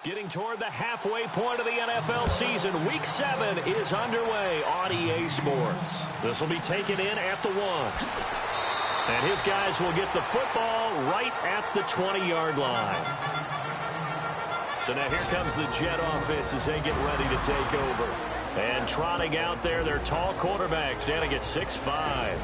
Getting toward the halfway point of the NFL season. Week 7 is underway on EA Sports. This will be taken in at the 1. And his guys will get the football right at the 20-yard line. So now here comes the Jet offense as they get ready to take over. And trotting out there, their tall quarterback standing at 6'5".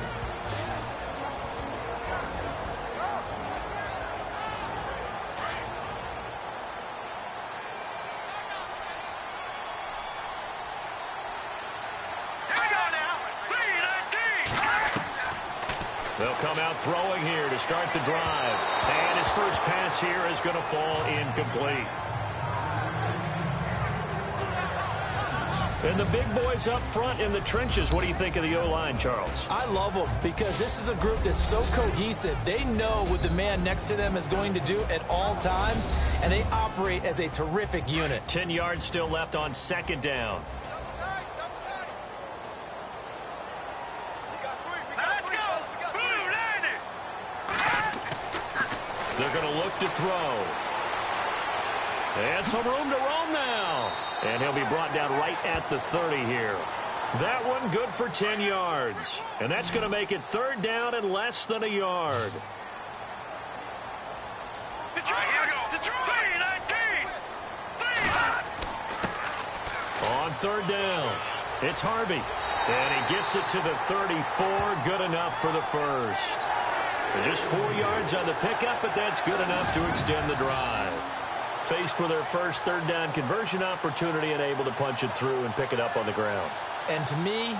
They'll come out throwing here to start the drive. And his first pass here is going to fall incomplete. And the big boys up front in the trenches. What do you think of the O-line, Charles? I love them because this is a group that's so cohesive. They know what the man next to them is going to do at all times, and they operate as a terrific unit. 10 yards still left on second down. They're going to look to throw. And some room to roam now. And he'll be brought down right at the 30 here. That one good for 10 yards. And that's going to make it third down and less than a yard. On third down, it's Harvey. And he gets it to the 34. Good enough for the first. Just 4 yards on the pickup, but that's good enough to extend the drive. Faced with their first third down conversion opportunity and able to punch it through and pick it up on the ground. And to me,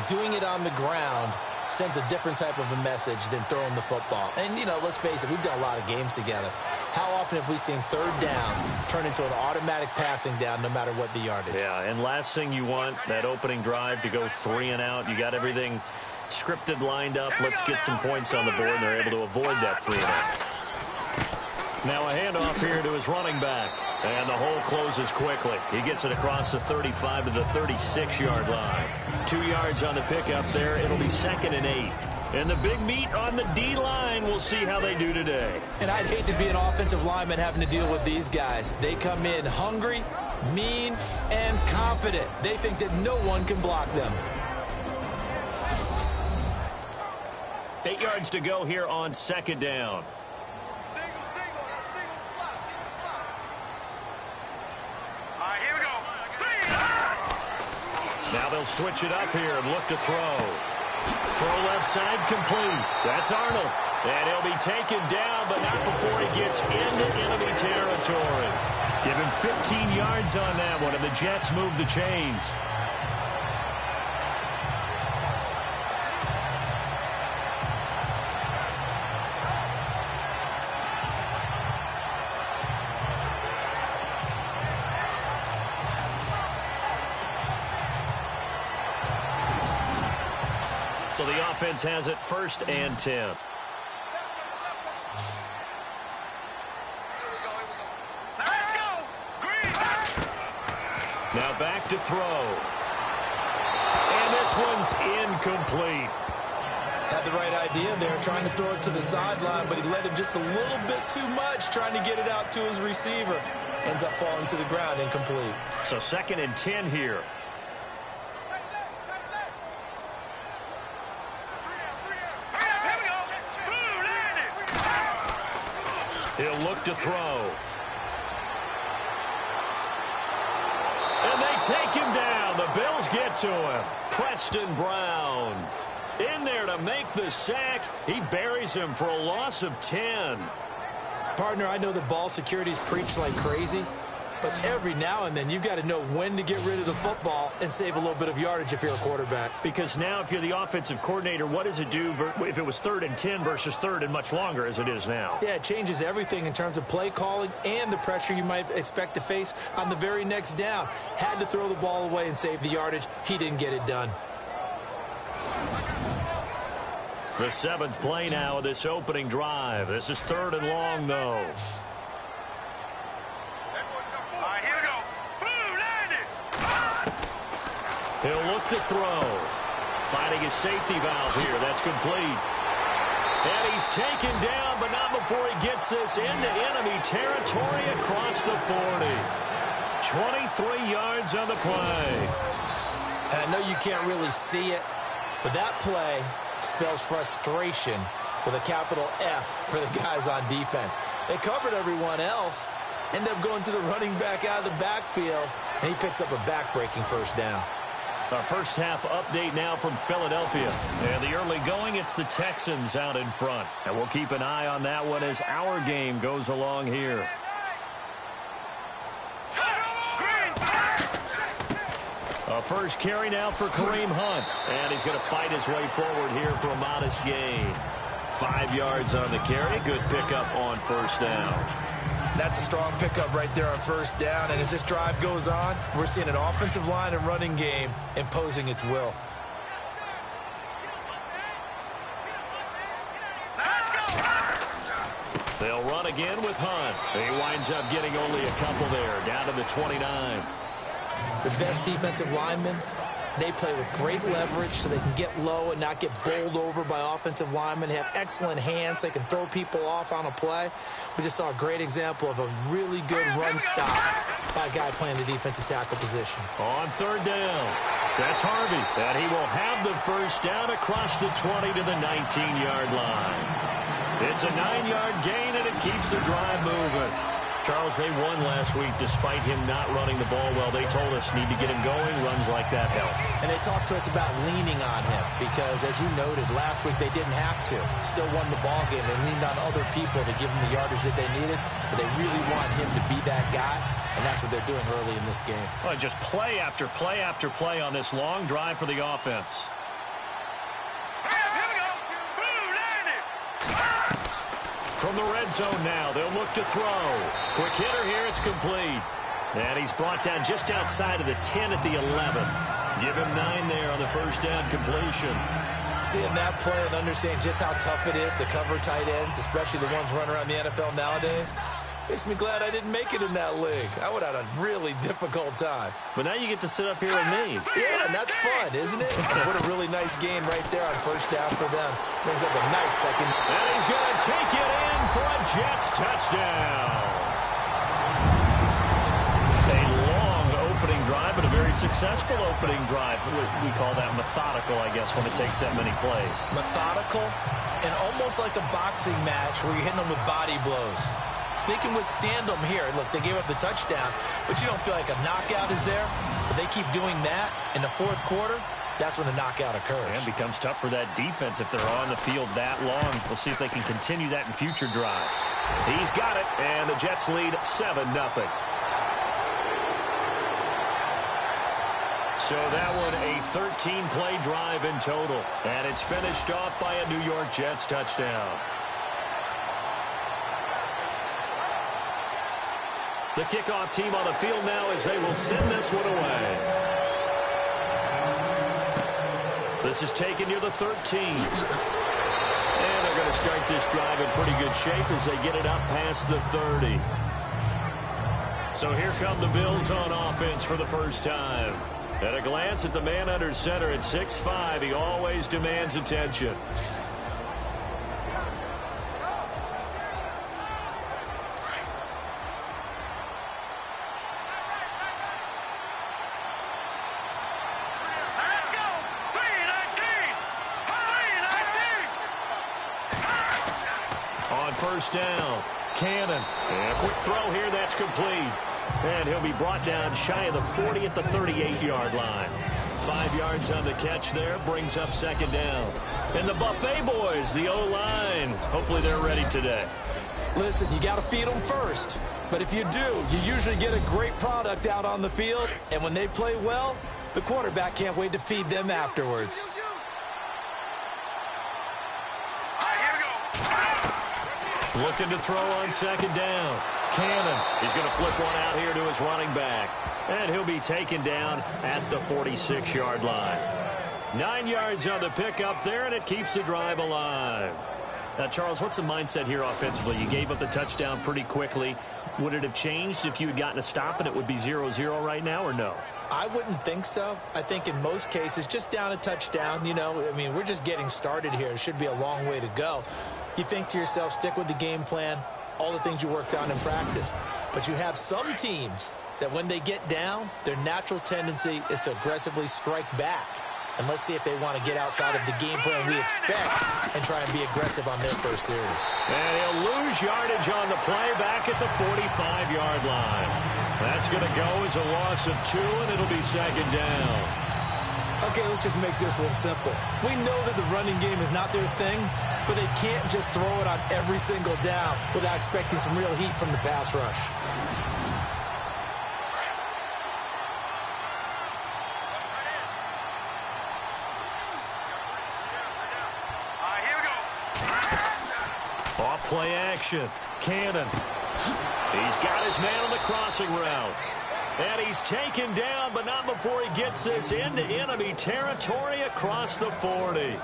doing it on the ground sends a different type of a message than throwing the football. And, you know, let's face it, we've done a lot of games together. How often have we seen third down turn into an automatic passing down no matter what the yardage? Yeah, and last thing you want, that opening drive to go 3 and out. You got everything scripted, lined up. Let's get some points on the board, and they're able to avoid that 3 and out. Now a handoff here to his running back. And the hole closes quickly. He gets it across the 35 to the 36-yard line. 2 yards on the pickup there. It'll be 2nd and 8. And the big meat on the D-line. We'll see how they do today. And I'd hate to be an offensive lineman having to deal with these guys. They come in hungry, mean, and confident. They think that no one can block them. 8 yards to go here on second down. Now they'll switch it up here and look to throw. Throw left side complete. That's Arnold. And he'll be taken down, but not before he gets into enemy territory. Give him 15 yards on that one, and the Jets move the chains. So the offense has it 1st and 10. Now back to throw. And this one's incomplete. Had the right idea there, trying to throw it to the sideline, but he led him just a little bit too much, trying to get it out to his receiver. Ends up falling to the ground, incomplete. So 2nd and 10 here. He'll look to throw. And they take him down. The Bills get to him. Preston Brown in there to make the sack. He buries him for a loss of 10. Partner, I know the ball security's preached like crazy, but every now and then you've got to know when to get rid of the football and save a little bit of yardage if you're a quarterback. Because now if you're the offensive coordinator, what does it do if it was 3rd and 10 versus 3rd and much longer as it is now? Yeah, it changes everything in terms of play calling and the pressure you might expect to face on the very next down. Had to throw the ball away and save the yardage. He didn't get it done. The 7th play now of this opening drive. This is 3rd and long, though. He'll look to throw. Finding his safety valve here. That's complete. And he's taken down, but not before he gets this into enemy territory across the 40. 23 yards on the play. And I know you can't really see it, but that play spells frustration with a capital F for the guys on defense. They covered everyone else, end up going to the running back out of the backfield, and he picks up a back-breaking first down. Our first half update now from Philadelphia. And the early going, it's the Texans out in front. And we'll keep an eye on that one as our game goes along here. A first carry now for Kareem Hunt. And he's going to fight his way forward here for a modest gain. 5 yards on the carry. Good pickup on first down. That's a strong pickup right there on first down. And as this drive goes on, we're seeing an offensive line and running game imposing its will. They'll run again with Hunt. He winds up getting only a couple there, down to the 29. The best defensive linemen, they play with great leverage so they can get low and not get bowled over by offensive linemen. They have excellent hands. They can throw people off on a play. We just saw a great example of a really good run stop by a guy playing the defensive tackle position. On third down, that's Harvey. And he will have the first down across the 20 to the 19-yard line. It's a 9-yard gain, and it keeps the drive moving. Charles, they won last week despite him not running the ball well. They told us need to get him going. Runs like that help. And they talked to us about leaning on him because, as you noted, last week they didn't have to. Still won the ball game. They leaned on other people to give them the yardage that they needed, but they really want him to be that guy, and that's what they're doing early in this game. Well, just play after play after play on this long drive for the offense. From the red zone now, they'll look to throw. Quick hitter here, it's complete. And he's brought down just outside of the 10 at the 11. Give him 9 there on the first down completion. Seeing that play and understanding just how tough it is to cover tight ends, especially the ones running around the NFL nowadays, makes me glad I didn't make it in that league. I would have had a really difficult time. But now you get to sit up here with me. Yeah, and that's fun, isn't it? What a really nice game right there on first down for them. Brings up a nice second. And he's going to take it in for a Jets touchdown. A long opening drive, but a very successful opening drive. We call that methodical, I guess, when it takes that many plays. Methodical and almost like a boxing match where you're hitting them with body blows. They can withstand them here. Look, they gave up the touchdown, but you don't feel like a knockout is there. But they keep doing that in the fourth quarter. That's when the knockout occurs. And it becomes tough for that defense if they're on the field that long. We'll see if they can continue that in future drives. He's got it, and the Jets lead 7-0. So that one, a 13-play drive in total. And it's finished off by a New York Jets touchdown. The kickoff team on the field now as they will send this one away. This is taken near the 13. And they're going to start this drive in pretty good shape as they get it up past the 30. So here come the Bills on offense for the first time. At a glance at the man under center at 6'5", he always demands attention. First down, Cannon. And a quick throw here, that's complete. And he'll be brought down shy of the 40 at the 38-yard line. 5 yards on the catch there, brings up second down. And the Buffet boys, the O-line, hopefully they're ready today. Listen, you got to feed them first. But if you do, you usually get a great product out on the field. And when they play well, the quarterback can't wait to feed them afterwards. Looking to throw on second down. Cannon. He's going to flip one out here to his running back. And he'll be taken down at the 46-yard line. 9 yards on the pickup there, and it keeps the drive alive. Now, Charles, what's the mindset here offensively? You gave up the touchdown pretty quickly. Would it have changed if you had gotten a stop and it would be 0-0 right now, or no? I wouldn't think so. I think in most cases, just down a touchdown, we're just getting started here. It should be a long way to go. You think to yourself, stick with the game plan, all the things you worked on in practice. But you have some teams that when they get down, their natural tendency is to aggressively strike back. And let's see if they want to get outside of the game plan we expect and try and be aggressive on their first series. And he'll lose yardage on the play back at the 45-yard line. That's going to go as a loss of 2, and it'll be second down. Okay, let's just make this one simple. We know that the running game is not their thing, but they can't just throw it on every single down without expecting some real heat from the pass rush. Play action. Cannon. He's got his man on the crossing route. And he's taken down, but not before he gets this into enemy territory across the 40.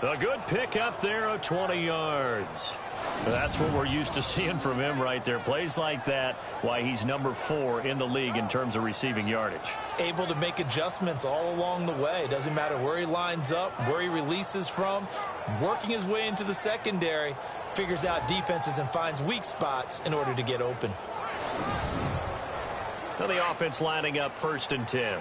A good pickup there of 20 yards. That's what we're used to seeing from him right there. Plays like that, why he's number 4 in the league in terms of receiving yardage. Able to make adjustments all along the way. Doesn't matter where he lines up, where he releases from. Working his way into the secondary. Figures out defenses and finds weak spots in order to get open. So the offense lining up 1st and 10.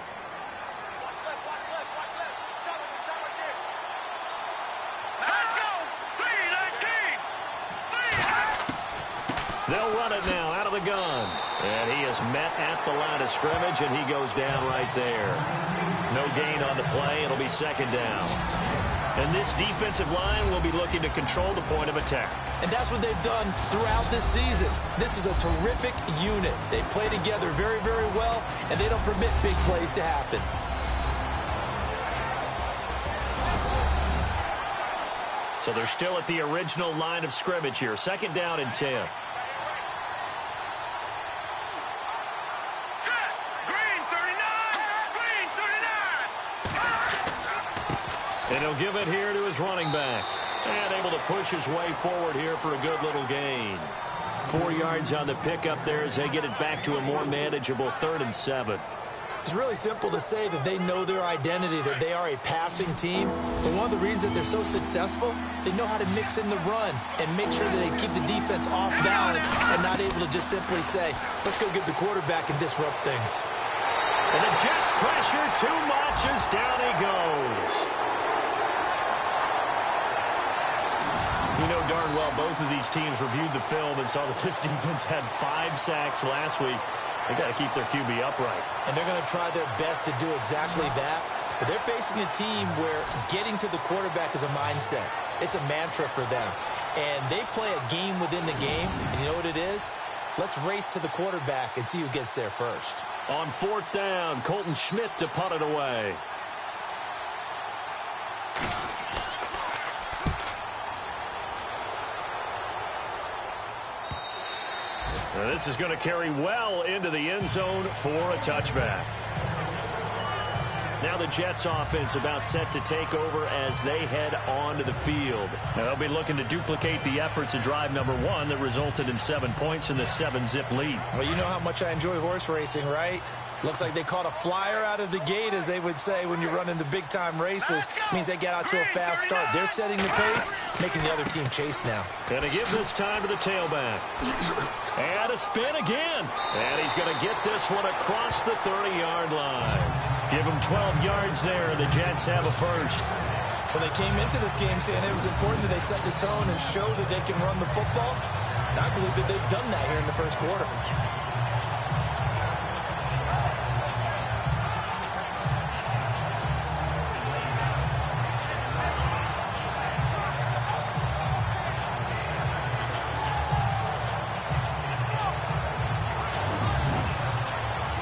They'll run it now out of the gun. And he is met at the line of scrimmage, and he goes down right there. No gain on the play. It'll be second down. And this defensive line will be looking to control the point of attack. And that's what they've done throughout this season. This is a terrific unit. They play together very, very well, and they don't permit big plays to happen. So they're still at the original line of scrimmage here. Second down and 10. And he'll give it here to his running back. And able to push his way forward here for a good little gain. 4 yards on the pickup there as they get it back to a more manageable 3rd and 7. It's really simple to say that they know their identity, that they are a passing team. But one of the reasons that they're so successful, they know how to mix in the run and make sure that they keep the defense off balance and not able to just simply say, let's go get the quarterback and disrupt things. And the Jets pressure too much as down he goes. You know darn well both of these teams reviewed the film and saw that this defense had 5 sacks last week. They got to keep their QB upright. And they're going to try their best to do exactly that. But they're facing a team where getting to the quarterback is a mindset. It's a mantra for them. And they play a game within the game. And you know what it is? Let's race to the quarterback and see who gets there first. On 4th down, Colton Schmidt to punt it away. Now this is going to carry well into the end zone for a touchback. Now the Jets offense about set to take over as they head onto the field. Now they'll be looking to duplicate the efforts of drive number 1 that resulted in 7 points in the 7-zip lead. Well, you know how much I enjoy horse racing, right? Looks like they caught a flyer out of the gate, as they would say when you're running the big-time races. Means they get out to a fast start. They're setting the pace, making the other team chase now. Going to give this time to the tailback. And a spin again. And he's going to get this one across the 30-yard line. Give them 12 yards there. The Jets have a first. Well, they came into this game saying it was important that they set the tone and show that they can run the football. And I believe that they've done that here in the first quarter.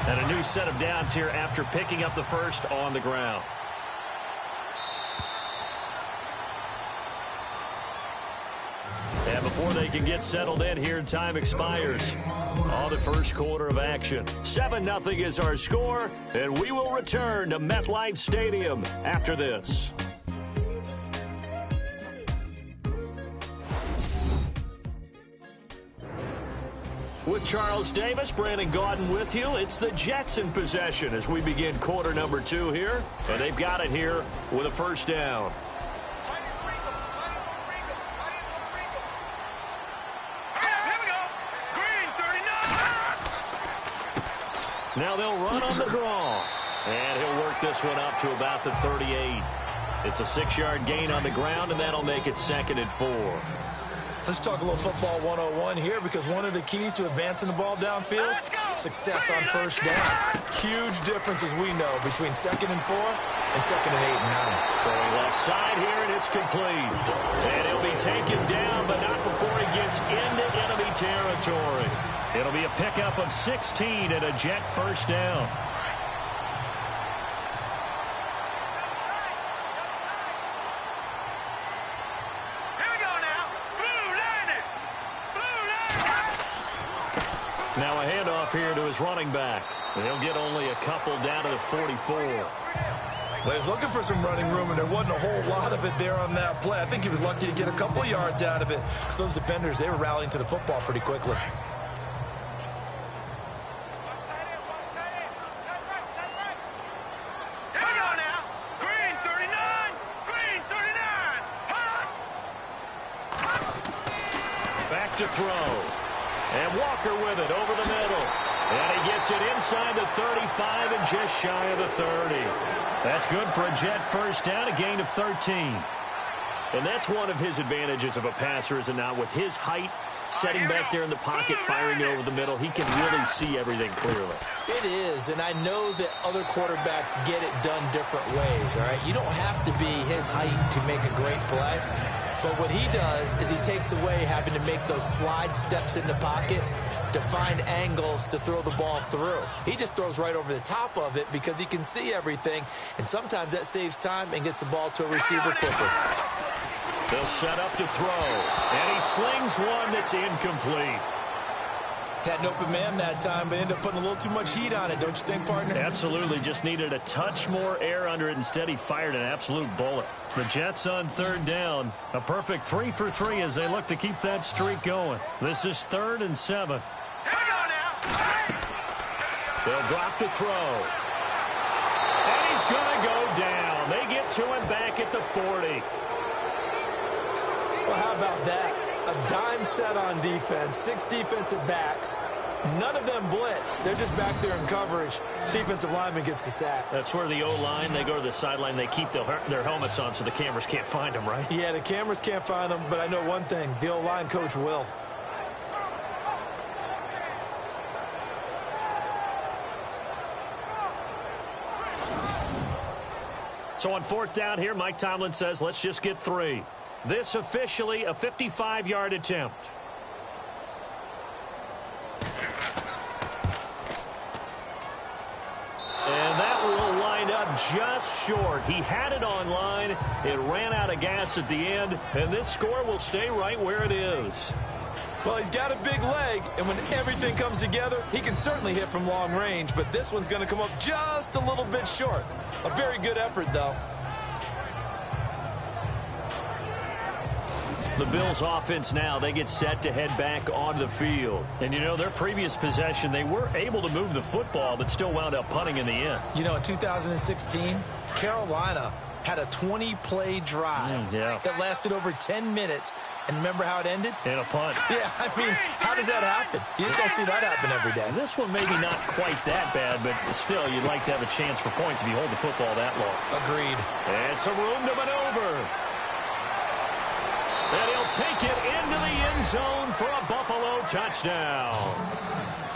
And a new set of downs here after picking up the first on the ground. And before they can get settled in here, time expires on the first quarter of action. 7-0 is our score, and we will return to MetLife Stadium after this. With Charles Davis, Brandon Gaudin with you. It's the Jets in possession as we begin quarter number 2 here. And they've got it here with a first down. Now they'll run on the draw. And he'll work this one up to about the 38. It's a 6-yard gain on the ground, and that'll make it 2nd and 4. Let's talk a little football 101 here, because one of the keys to advancing the ball downfield, success on first down. Huge difference, as we know, between 2nd and 4 and 2nd and 8 and 9. Throwing left side here, and it's complete. And he'll be taken down, but not before he gets into enemy territory. It'll be a pickup of 16 and a Jet first down. Now a handoff here to his running back. And he'll get only a couple down to the 44. Well, he was looking for some running room, and there wasn't a whole lot of it there on that play. I think he was lucky to get a couple of yards out of it, because those defenders, they were rallying to the football pretty quickly. Back to throw. And Walker with it over the middle. And he gets it inside the 35 and just shy of the 30. That's good for a Jet first down, a gain of 13. And that's one of his advantages of a passer, is it not? With his height, setting back there in the pocket, firing it over the middle, he can really see everything clearly. It is, and I know that other quarterbacks get it done different ways, all right? You don't have to be his height to make a great play. But what he does is he takes away having to make those slide steps in the pocket to find angles to throw the ball through. He just throws right over the top of it because he can see everything, and sometimes that saves time and gets the ball to a receiver quicker. They'll set up to throw, and he slings one that's incomplete. Had an open man that time, but ended up putting a little too much heat on it, don't you think, partner? Absolutely. Just needed a touch more air under it. Instead, he fired an absolute bullet. The Jets on third down. A perfect 3 for 3 as they look to keep that streak going. This is 3rd and 7. They'll drop to throw. And he's going to go down. They get to him back at the 40. Well, how about that? A dime set on defense, 6 defensive backs. None of them blitz. They're just back there in coverage. Defensive lineman gets the sack. That's where the O-line, they go to the sideline, they keep their helmets on so the cameras can't find them, right? Yeah, the cameras can't find them, but I know one thing. The O-line coach will. So on 4th down here, Mike Tomlin says, let's just get 3. This officially a 55-yard attempt. And that will line up just short. He had it on line. It ran out of gas at the end, and this score will stay right where it is. Well, he's got a big leg, and when everything comes together, he can certainly hit from long range, but this one's going to come up just a little bit short. A very good effort, though. The Bills offense now, they get set to head back onto the field. And, you know, their previous possession, they were able to move the football, but still wound up punting in the end. You know, in 2016, Carolina had a 20-play drive that lasted over 10 minutes. And remember how it ended? In a punt. Yeah, I mean, how does that happen? You just don't see that happen every day. And this one maybe not quite that bad, but still, you'd like to have a chance for points if you hold the football that long. Agreed. And some room to maneuver. And he'll take it into the end zone for a Buffalo touchdown.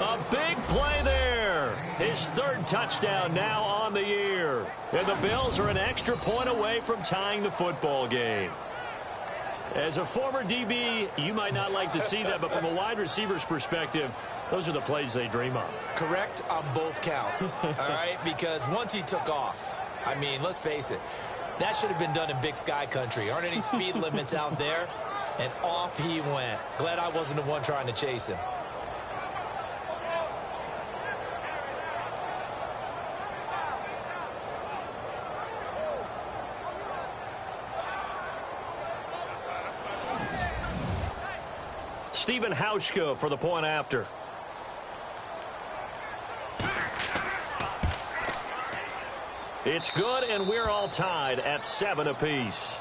A big play there. His 3rd touchdown now on the year. And the Bills are an extra point away from tying the football game. As a former DB, you might not like to see that, but from a wide receiver's perspective, those are the plays they dream of. Correct on both counts, all right? Because once he took off, I mean, let's face it, that should have been done in Big Sky country. Aren't any speed limits out there? And off he went. Glad I wasn't the one trying to chase him. Stephen Hauschka for the point after. It's good, and we're all tied at 7 apiece.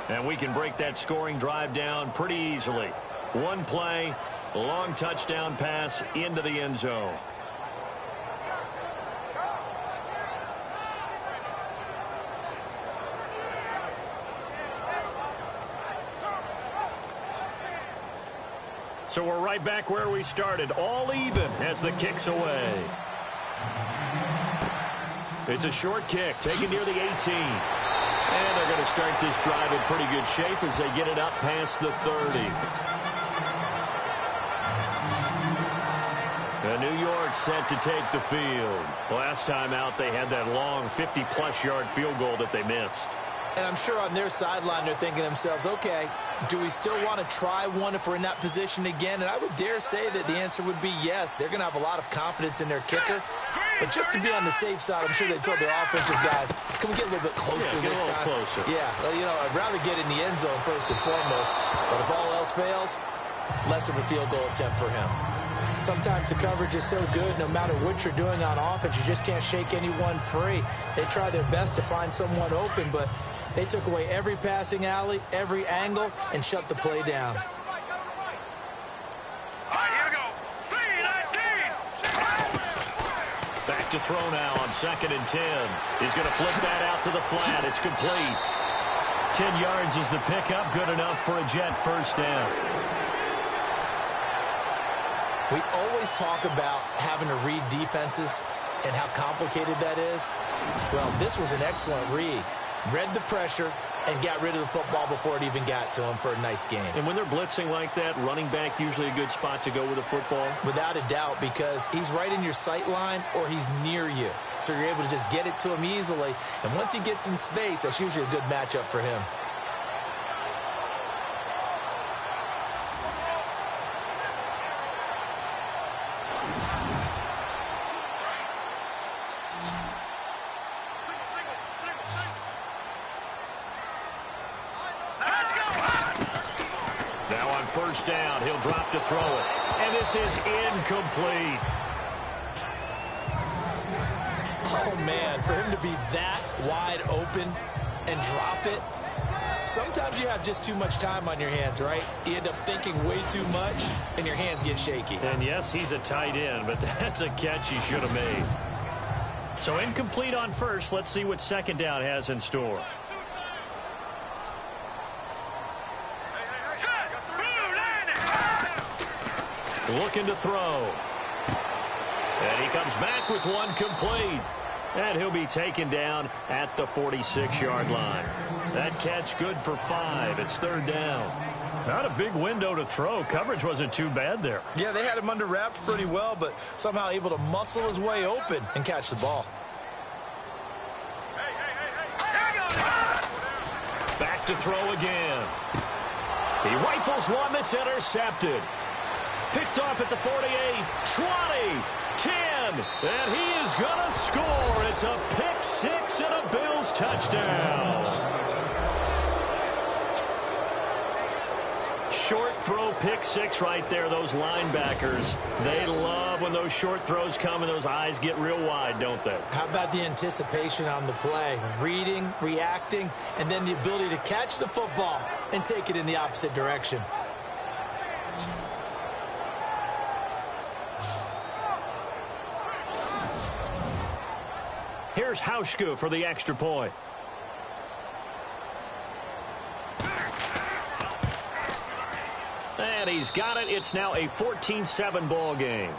And we can break that scoring drive down pretty easily. One play, long touchdown pass into the end zone. So we're right back where we started, all even as the kick's away. It's a short kick, taken near the 18. And they're going to start this drive in pretty good shape as they get it up past the 30. And New York set to take the field. Last time out, they had that long 50-plus yard field goal that they missed. And I'm sure on their sideline they're thinking to themselves, okay, do we still want to try one if we're in that position again? And I would dare say that the answer would be yes. They're going to have a lot of confidence in their kicker. But just to be on the safe side, I'm sure they told their offensive guys, can we get a little bit closer this time? Closer. Yeah, well, you know, I'd rather get in the end zone first and foremost. But if all else fails, less of a field goal attempt for him. Sometimes the coverage is so good, no matter what you're doing on offense, you just can't shake anyone free. They try their best to find someone open, but they took away every passing alley, every angle, and shut the play down. Back to throw now on 2nd and 10. He's going to flip that out to the flat. It's complete. 10 yards is the pickup. Good enough for a Jet first down. We always talk about having to read defenses and how complicated that is. Well, this was an excellent read. Read the pressure and got rid of the football before it even got to him for a nice game. And when they're blitzing like that, running back usually a good spot to go with the football? Without a doubt, because he's right in your sight line or he's near you. So you're able to just get it to him easily. And once he gets in space, that's usually a good matchup for him. First down, he'll drop to throw it. And this is incomplete. Oh, man, for him to be that wide open and drop it, sometimes you have just too much time on your hands, right? You end up thinking way too much, and your hands get shaky. And, yes, he's a tight end, but that's a catch he should have made. So incomplete on first. Let's see what 2nd down has in store. Looking to throw. And he comes back with one complete. And he'll be taken down at the 46-yard line. That catch good for 5. It's 3rd down. Not a big window to throw. Coverage wasn't too bad there. Yeah, they had him under wraps pretty well, but somehow able to muscle his way open and catch the ball. Back to throw again. He rifles one that's intercepted. Picked off at the 48, 20, 10, and he is going to score. It's a pick 6 and a Bills touchdown. Short throw pick 6 right there. Those linebackers, they love when those short throws come and those eyes get real wide, don't they? How about the anticipation on the play? Reading, reacting, and then the ability to catch the football and take it in the opposite direction. Here's Hauschka for the extra point. And he's got it. It's now a 14-7 ball game.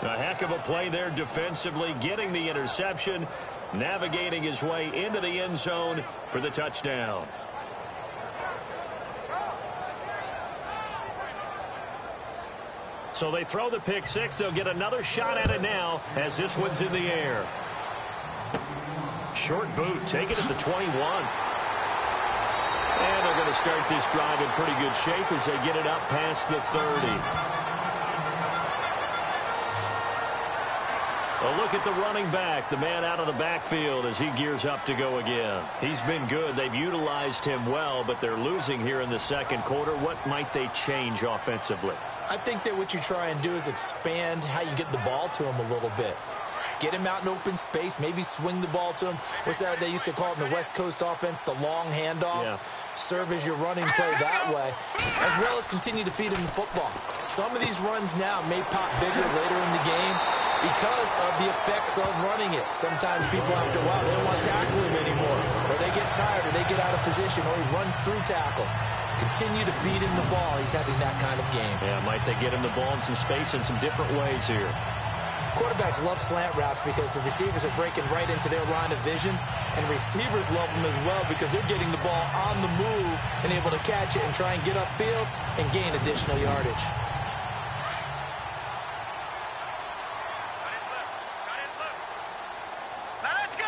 A heck of a play there defensively, getting the interception, navigating his way into the end zone for the touchdown. So they throw the pick 6. They'll get another shot at it now as this one's in the air. Short boot, take it at the 21. And they're going to start this drive in pretty good shape as they get it up past the 30. A look at the running back, the man out of the backfield as he gears up to go again. He's been good. They've utilized him well, but they're losing here in the second quarter. What might they change offensively? I think that what you try and do is expand how you get the ball to him a little bit. Get him out in open space, maybe swing the ball to him. What's that they used to call it in the West Coast offense, the long handoff? Yeah. Serve as your running play that way, as well as continue to feed him the football. Some of these runs now may pop bigger later in the game because of the effects of running it. Sometimes people, after a while, they don't want to tackle him anymore, or they get tired, or they get out of position, or he runs through tackles. Continue to feed him the ball. He's having that kind of game. Yeah, might they get him the ball in some space in some different ways here. Quarterbacks love slant routes because the receivers are breaking right into their line of vision, and receivers love them as well because they're getting the ball on the move and able to catch it and try and get upfield and gain additional yardage. Now let's go!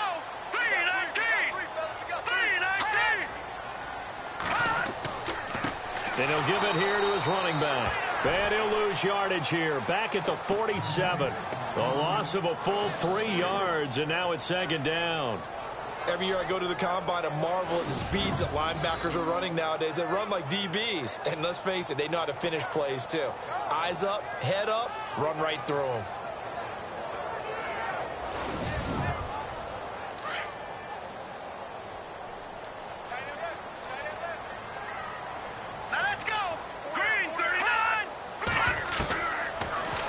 3-19! 3-19! And he'll give it here to his running back. And he'll lose yardage here, back at the 47. The loss of a full 3 yards, and now it's second down. Every year I go to the combine, I marvel at the speeds that linebackers are running nowadays. They run like DBs. And let's face it, they know how to finish plays too. Eyes up, head up, run right through them.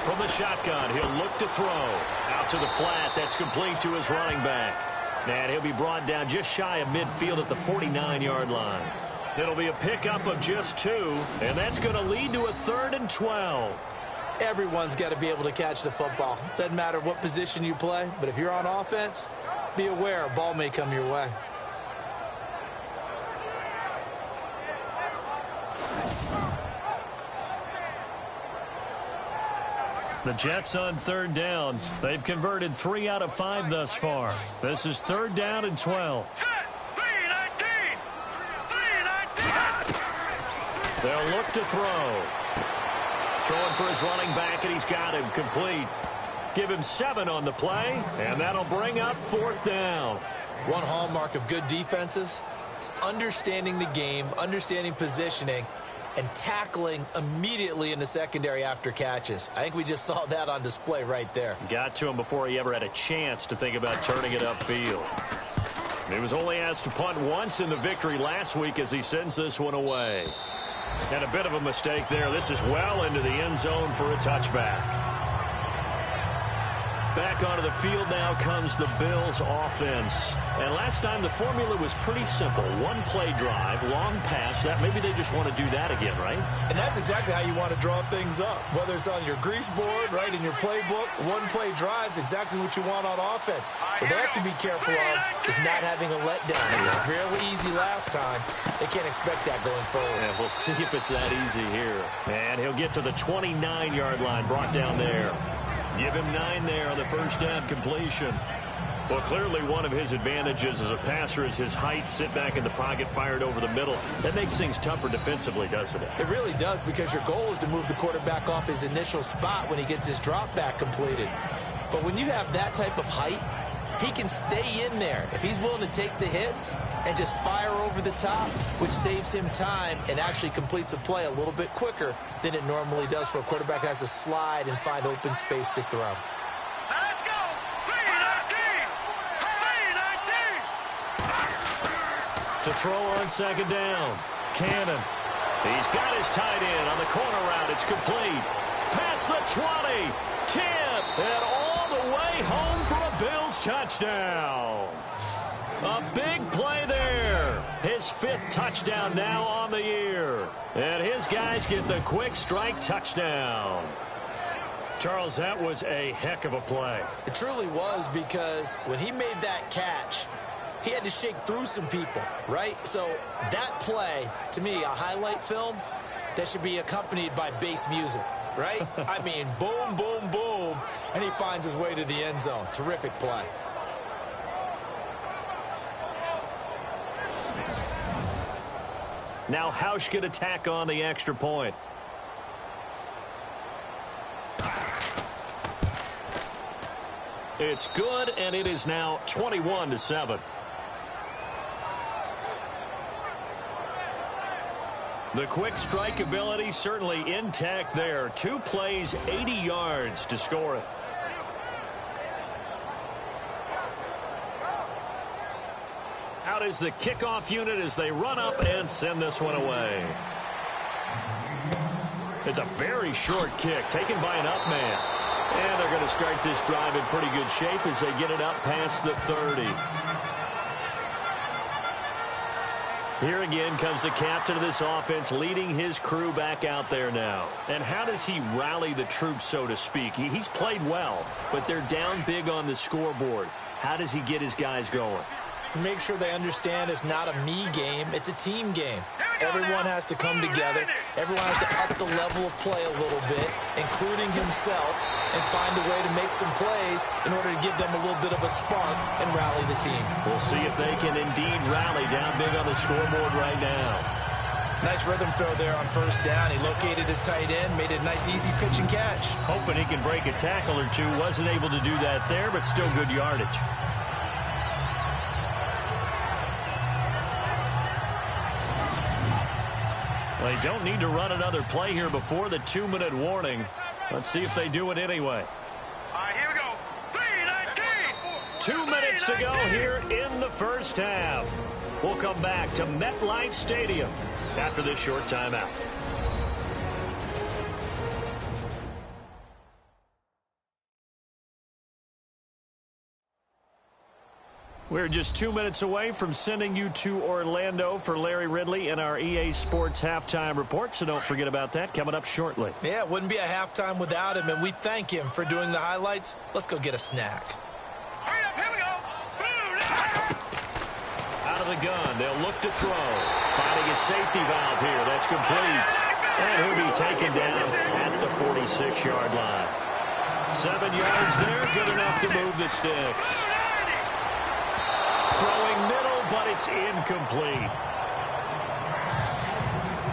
From the shotgun, he'll look to throw. Out to the flat, that's complete to his running back. And he'll be brought down just shy of midfield at the 49-yard line. It'll be a pickup of just 2, and that's going to lead to a 3rd and 12. Everyone's got to be able to catch the football. Doesn't matter what position you play, but if you're on offense, be aware a ball may come your way. The Jets on 3rd down. They've converted 3 out of 5 thus far. This is 3rd down and 12. They'll look to throw. Throwing for his running back, and he's got him complete. Give him 7 on the play, and that'll bring up 4th down. One hallmark of good defenses is understanding the game, understanding positioning, and tackling immediately in the secondary after catches. I think we just saw that on display right there. Got to him before he ever had a chance to think about turning it upfield. He was only asked to punt once in the victory last week as he sends this one away. And a bit of a mistake there. This is well into the end zone for a touchback. Back onto the field now comes the Bills offense. And last time the formula was pretty simple. 1-play drive, long pass. That maybe they just want to do that again, right? And that's exactly how you want to draw things up. Whether it's on your grease board, right, in your playbook, 1-play drive is exactly what you want on offense. What they have to be careful of is not having a letdown. It was fairly easy last time. They can't expect that going forward. Yeah, we'll see if it's that easy here. And he'll get to the 29-yard line, brought down there. Give him 9 there on the first down completion. Well, clearly one of his advantages as a passer is his height. Sit back in the pocket, fired over the middle. That makes things tougher defensively, doesn't it? It really does, because your goal is to move the quarterback off his initial spot when he gets his drop back completed. But when you have that type of height, he can stay in there if he's willing to take the hits and just fire over the top, which saves him time and actually completes a play a little bit quicker than it normally does for a quarterback who has to slide and find open space to throw. Let's go! 3-19! 3-19! To throw on second down. Cannon. He's got his tight end on the corner route. It's complete. Past the 20. 10. And all the way home for a Bills touchdown. A big play there. His 5th touchdown now on the year. And his guys get the quick strike touchdown. Charles, that was a heck of a play. It truly was, because when he made that catch, he had to shake through some people, right? So that play, to me, a highlight film that should be accompanied by bass music, right? I mean, boom, boom, boom, and he finds his way to the end zone. Terrific play. Now Hausch can attack on the extra point. It's good, and it is now 21-7. The quick strike ability certainly intact there. 2 plays, 80 yards to score it. Out is the kickoff unit as they run up and send this one away. It's a very short kick taken by an up man. And they're going to start this drive in pretty good shape as they get it up past the 30. Here again comes the captain of this offense leading his crew back out there now. And how does he rally the troops, so to speak? He's played well, but they're down big on the scoreboard. How does he get his guys going? To make sure they understand it's not a me game, it's a team game. Everyone has to come together. Everyone has to up the level of play a little bit, including himself, and find a way to make some plays in order to give them a little bit of a spark and rally the team. We'll see if they can indeed rally down big on the scoreboard right now. Nice rhythm throw there on first down. He located his tight end, made it a nice easy pitch and catch. Hoping he can break a tackle or two. Wasn't able to do that there, but still good yardage. They don't need to run another play here before the 2-minute warning. Let's see if they do it anyway. Here we go. 2 minutes to go here in the first half. We'll come back to MetLife Stadium after this short timeout. We're just 2 minutes away from sending you to Orlando for Larry Ridley and our EA Sports Halftime Report, so don't forget about that coming up shortly. Yeah, it wouldn't be a halftime without him, and we thank him for doing the highlights. Let's go get a snack. Hurry up, here we go. Out of the gun, they'll look to throw. Finding a safety valve here. That's complete. And he'll be taken down at the 46-yard line. 7 yards there, good enough to move the sticks. Throwing middle, but it's incomplete.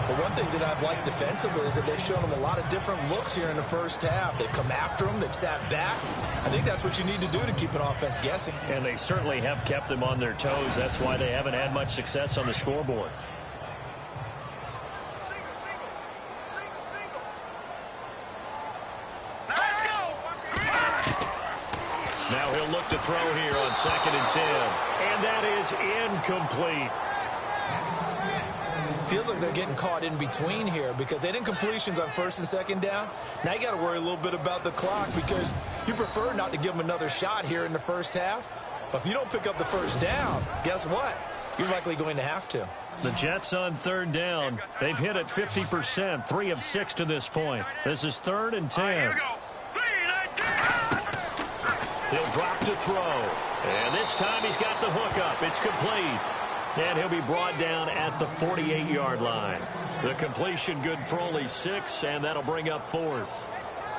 Well, one thing that I've liked defensively is that they've shown him a lot of different looks here in the first half. They've come after him. They've sat back. I think that's what you need to do to keep an offense guessing. And they certainly have kept them on their toes. That's why they haven't had much success on the scoreboard. Now he'll look to throw here on 2nd and 10. And that is incomplete. Feels like they're getting caught in between here because they had incompletions on 1st and 2nd down. Now you got to worry a little bit about the clock because you prefer not to give them another shot here in the first half. But if you don't pick up the first down, guess what? You're likely going to have to. The Jets on 3rd down. They've hit it 50%, 3 of 6 to this point. This is 3rd and 10. He'll drop to throw. And this time he's got the hook up. It's complete. And he'll be brought down at the 48-yard line. The completion good for only 6, and that'll bring up 4th.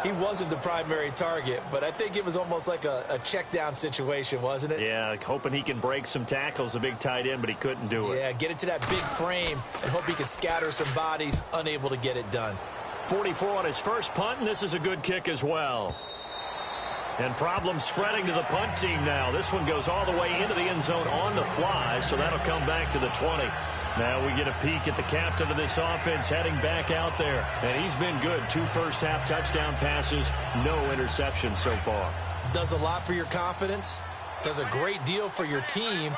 He wasn't the primary target, but I think it was almost like a check down situation, wasn't it? Yeah, hoping he can break some tackles, a big tight end, but he couldn't do it. Yeah, get it to that big frame and hope he can scatter some bodies, unable to get it done. 44 on his first punt, and this is a good kick as well. And problems spreading to the punt team now. This one goes all the way into the end zone on the fly, so that'll come back to the 20. Now we get a peek at the captain of this offense heading back out there. And he's been good. 2 first-half touchdown passes, no interceptions so far. Does a lot for your confidence. Does a great deal for your team.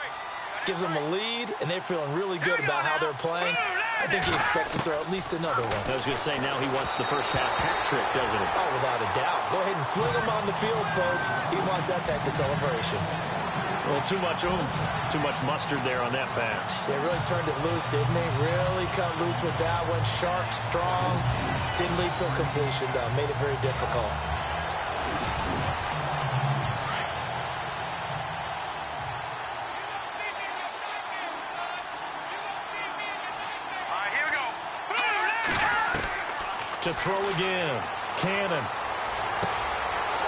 Gives them a lead, and they're feeling really good about how they're playing. I think he expects to throw at least another one. I was going to say, now he wants the first-half hat trick, doesn't he? Oh, without a doubt. Go ahead and fling him on the field, folks. He wants that type of celebration. Well, too much oomph, too much mustard there on that pass. They really turned it loose, didn't they? Really cut loose with that one. Sharp, strong. Didn't lead to a completion, though. Made it very difficult. To throw again. Cannon.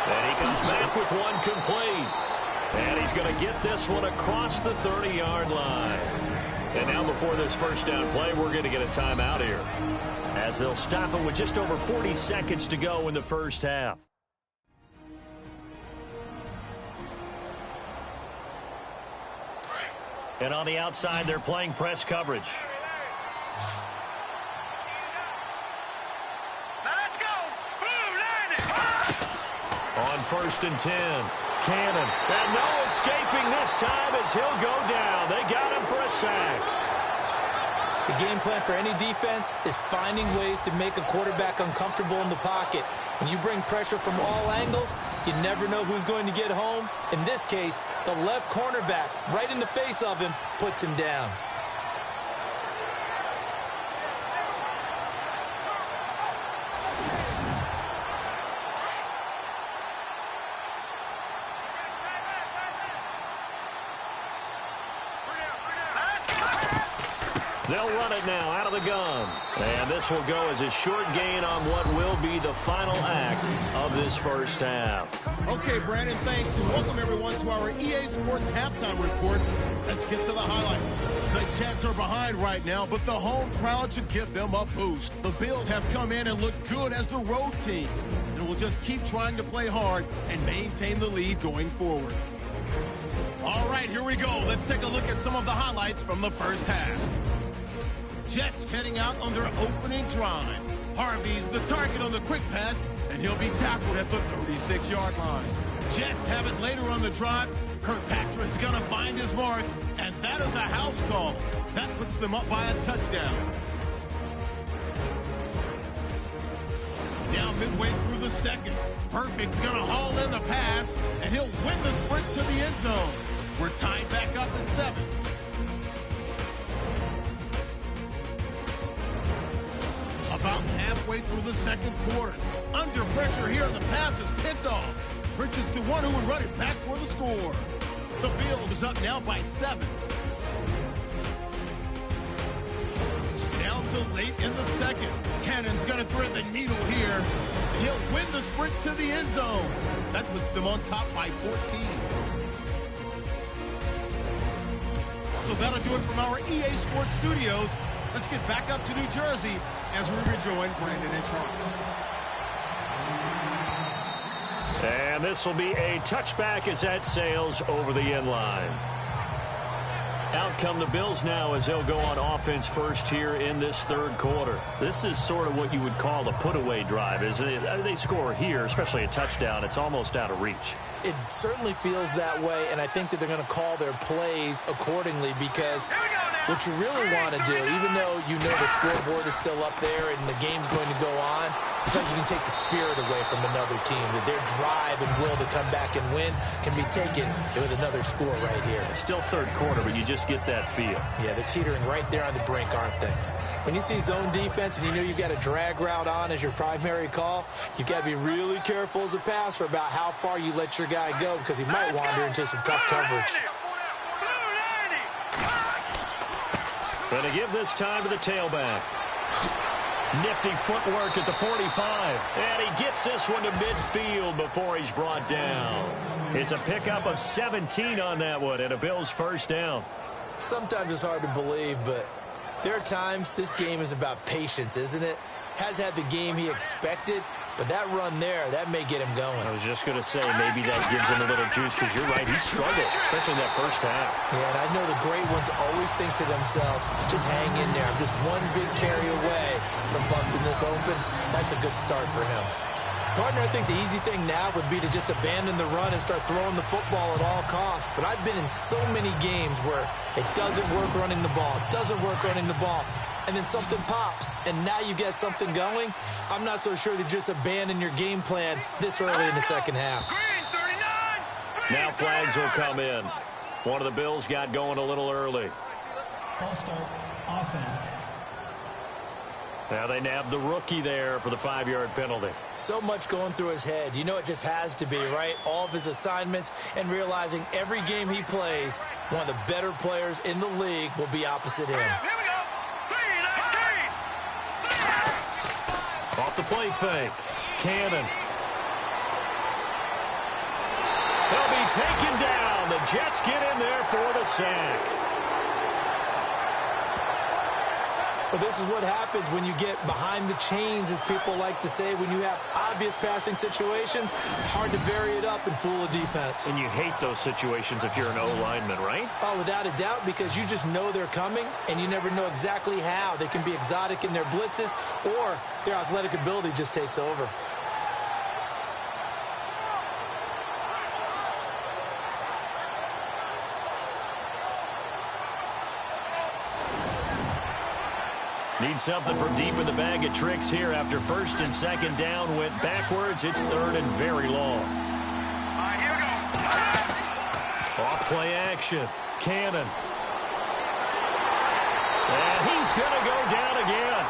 And he comes back with one complete. And he's going to get this one across the 30-yard line. And now before this first down play, we're going to get a timeout here, as they'll stop it with just over 40 seconds to go in the first half. And on the outside, they're playing press coverage. Now let's go. Blue line it. On 1st and 10, Cannon. And no escaping this time as he'll go down. They got him for a sack. The game plan for any defense is finding ways to make a quarterback uncomfortable in the pocket. When you bring pressure from all angles, you never know who's going to get home. In this case, the left cornerback, right in the face of him, puts him down. They'll run it now out of the gun. And this will go as a short gain on what will be the final act of this first half. Okay, Brandon, thanks, and welcome everyone to our EA Sports Halftime Report. Let's get to the highlights. The Jets are behind right now, but the home crowd should give them a boost. The Bills have come in and look good as the road team, and will just keep trying to play hard and maintain the lead going forward. All right, here we go. Let's take a look at some of the highlights from the first half. Jets heading out on their opening drive. Harvey's the target on the quick pass, and he'll be tackled at the 36-yard line. Jets have it later on the drive. Kirkpatrick's going to find his mark, and that is a house call. That puts them up by a touchdown. Now midway through the second, Perfect's going to haul in the pass, and he'll win the sprint to the end zone. We're tied back up at 7. About halfway through the second quarter. Under pressure here, the pass is picked off. Richards the one who would run it back for the score. The Bills is up now by 7. Down to late in the second. Cannon's going to thread the needle here. And he'll win the sprint to the end zone. That puts them on top by 14. So that'll do it from our EA Sports Studios. Let's get back up to New Jersey as we rejoin Brandon and Charles. And this will be a touchback as that sails over the end line. Out come the Bills now as they'll go on offense first here in this third quarter. This is sort of what you would call a put-away drive, isn't it? They score here, especially a touchdown. It's almost out of reach. It certainly feels that way, and I think that they're going to call their plays accordingly because what you really want to do, even though you know the scoreboard is still up there and the game's going to go on, I think you can take the spirit away from another team, that their drive and will to come back and win can be taken with another score right here. It's still third quarter, but you just get that feel. Yeah, they're teetering right there on the brink, aren't they? When you see zone defense and you know you've got a drag route on as your primary call, you've got to be really careful as a passer about how far you let your guy go because he might wander into some tough coverage. Going to give this time to the tailback. Nifty footwork at the 45. And he gets this one to midfield before he's brought down. It's a pickup of 17 on that one and a Bills first down. Sometimes it's hard to believe, but there are times this game is about patience, isn't it? Has had the game he expected, but that run there, that may get him going. I was just going to say, maybe that gives him a little juice because you're right, he struggled, especially in that first half. Yeah, and I know the great ones always think to themselves, just hang in there. I'm just one big carry away from busting this open. That's a good start for him. Partner, I think the easy thing now would be to just abandon the run and start throwing the football at all costs. But I've been in so many games where it doesn't work running the ball, and then something pops, and now you get something going. I'm not so sure to just abandon your game plan this early in the second half. Now flags will come in. One of the Bills got going a little early. False start, offense. Now they nabbed the rookie there for the 5-yard penalty. So much going through his head. You know it just has to be, right? All of his assignments and realizing every game he plays, one of the better players in the league will be opposite him. Off the play fake. Cannon. He'll be taken down. The Jets get in there for the sack. Well, this is what happens when you get behind the chains, as people like to say. When you have obvious passing situations, it's hard to vary it up and fool a defense. And you hate those situations if you're an O-lineman, right? Oh, without a doubt, because you just know they're coming, and you never know exactly how. They can be exotic in their blitzes, or their athletic ability just takes over. Need something from deep in the bag of tricks here after first and second down went backwards. It's third and very long. Here we go. Off play action. Cannon. And he's going to go down again.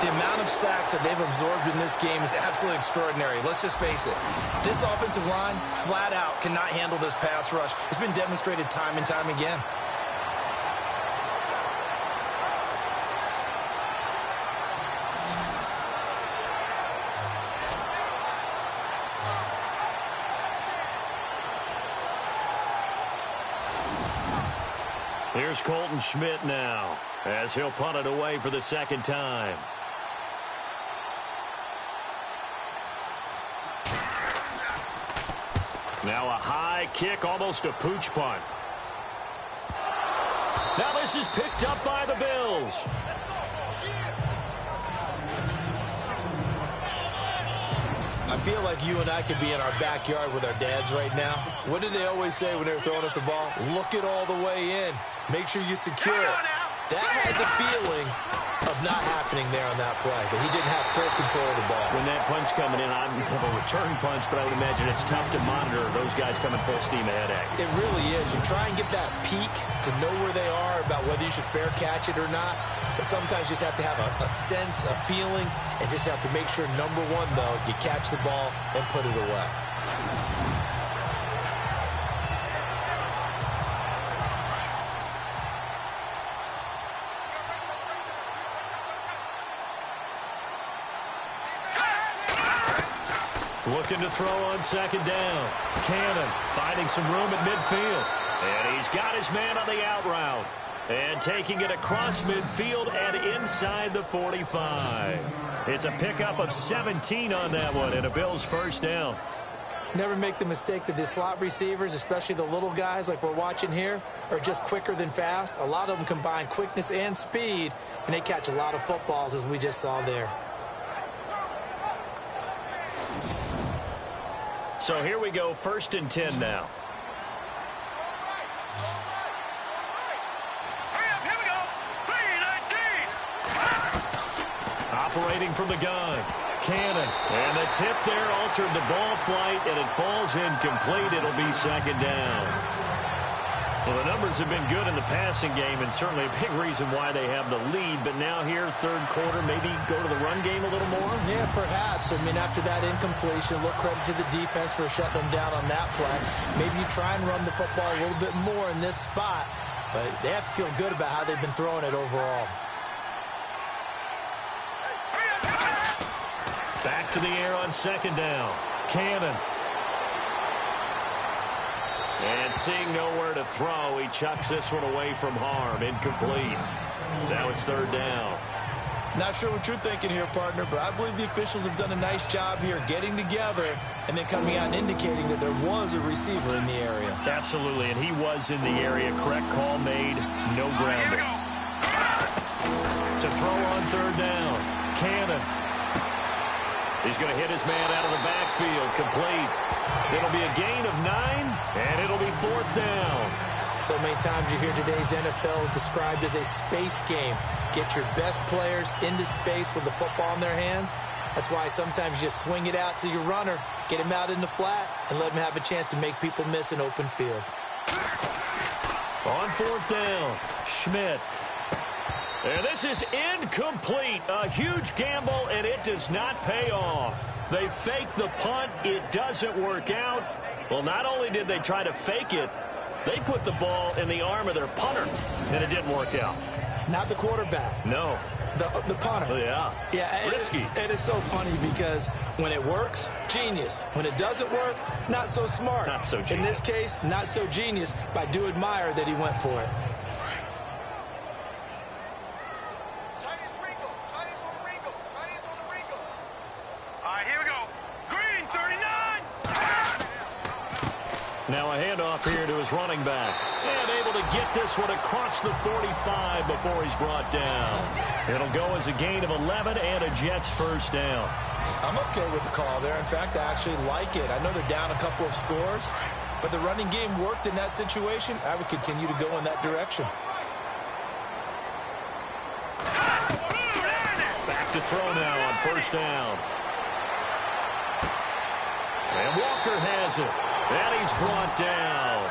The amount of sacks that they've absorbed in this game is absolutely extraordinary. Let's just face it. This offensive line, flat out, cannot handle this pass rush. It's been demonstrated time and time again. Here's Colton Schmidt now, as he'll punt it away for the second time. Now a high kick, almost a pooch punt. Now this is picked up by the Bills. I feel like you and I could be in our backyard with our dads right now. What did they always say when they were throwing us the ball? Look it all the way in. Make sure you secure it. That had the feeling of not happening there on that play, but he didn't have full control of the ball. When that punt's coming in, I have a return punch, but I would imagine it's tough to monitor those guys coming full steam ahead at you. It really is. You try and get that peek to know where they are, about whether you should fair catch it or not. But sometimes you just have to have a sense, a feeling, and just have to make sure, number one, though, you catch the ball and put it away. Looking to throw on second down. Cannon finding some room at midfield. And he's got his man on the out route. And taking it across midfield and inside the 45. It's a pickup of 17 on that one and a Bills first down. Never make the mistake that the slot receivers, especially the little guys like we're watching here, are just quicker than fast. A lot of them combine quickness and speed, and they catch a lot of footballs, as we just saw there. So here we go, first and 10 now. Here we go. 3-19. Operating from the gun. Cannon. And the tip there altered the ball flight, and it falls incomplete. It'll be second down. Well, the numbers have been good in the passing game, and certainly a big reason why they have the lead. But now here, third quarter, maybe go to the run game a little more? Yeah, perhaps. I mean, after that incompletion, look, credit to the defense for shutting them down on that play. Maybe you try and run the football a little bit more in this spot, but they have to feel good about how they've been throwing it overall. Back to the air on second down. Cannon. And seeing nowhere to throw, he chucks this one away from harm. Incomplete. Now it's third down. Not sure what you're thinking here, partner, but I believe the officials have done a nice job here getting together and then coming out and indicating that there was a receiver in the area. Absolutely, and he was in the area. Correct call made. No grounding. To throw on third down. Cannon. He's going to hit his man out of the backfield. Complete. It'll be a gain of 9, and it'll be fourth down. So many times you hear today's NFL described as a space game. Get your best players into space with the football in their hands. That's why sometimes you just swing it out to your runner, get him out in the flat, and let him have a chance to make people miss an open field. On fourth down, Schmidt. And this is incomplete. A huge gamble, and it does not pay off. They fake the punt. It doesn't work out. Well, not only did they try to fake it, they put the ball in the arm of their punter, and it didn't work out. Not the quarterback. No. The punter. Oh, yeah. Yeah. Risky. And it's so funny because when it works, genius. When it doesn't work, not so smart. Not so genius. In this case, not so genius, but I do admire that he went for it. Now a handoff here to his running back. And able to get this one across the 45 before he's brought down. It'll go as a gain of 11 and a Jets first down. I'm okay with the call there. In fact, I actually like it. I know they're down a couple of scores, but the running game worked in that situation. I would continue to go in that direction. Back to throw now on first down. And Walker has it. And he's brought down.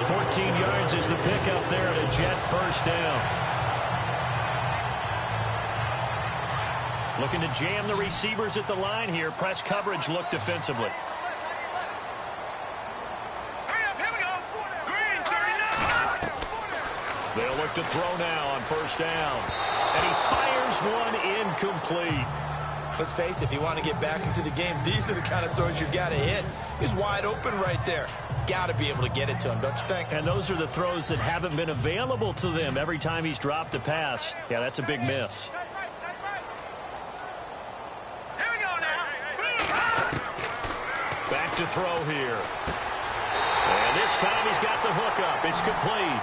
14 yards is the pickup there at a Jet first down. Looking to jam the receivers at the line here. Press coverage look defensively. Hurry up, here we go. Green, 39. They'll look to throw now on first down. And he fires one incomplete. Let's face it, if you want to get back into the game, these are the kind of throws you got to hit. He's wide open right there. Got to be able to get it to him, don't you think? And those are the throws that haven't been available to them every time he's dropped a pass. Yeah, that's a big miss. Here we go now. Back to throw here. And this time he's got the hook up. It's complete.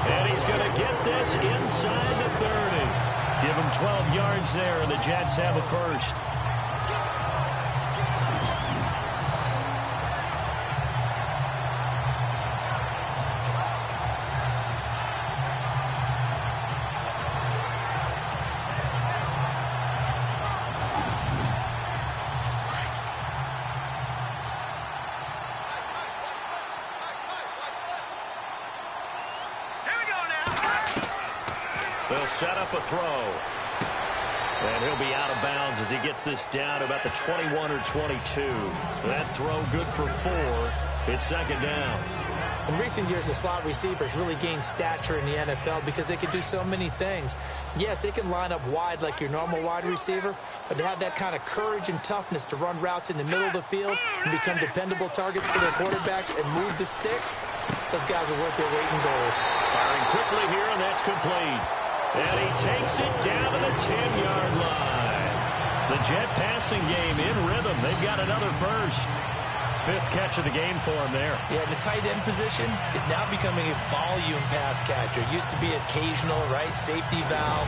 And he's going to get this inside the 30. Give him 12 yards there, and the Jets have a first. They'll set up a throw. And he'll be out of bounds as he gets this down to about the 21 or 22. That throw good for 4. It's second down. In recent years, the slot receivers really gained stature in the NFL because they can do so many things. Yes, they can line up wide like your normal wide receiver, but to have that kind of courage and toughness to run routes in the middle of the field and become dependable targets for their quarterbacks and move the sticks, those guys are worth their weight in gold. Firing quickly here, and that's complete. And he takes it down to the 10-yard line. The Jet passing game in rhythm. They've got another first. 5th catch of the game for him there. Yeah, the tight end position is now becoming a volume pass catcher. It used to be occasional, right? Safety valve.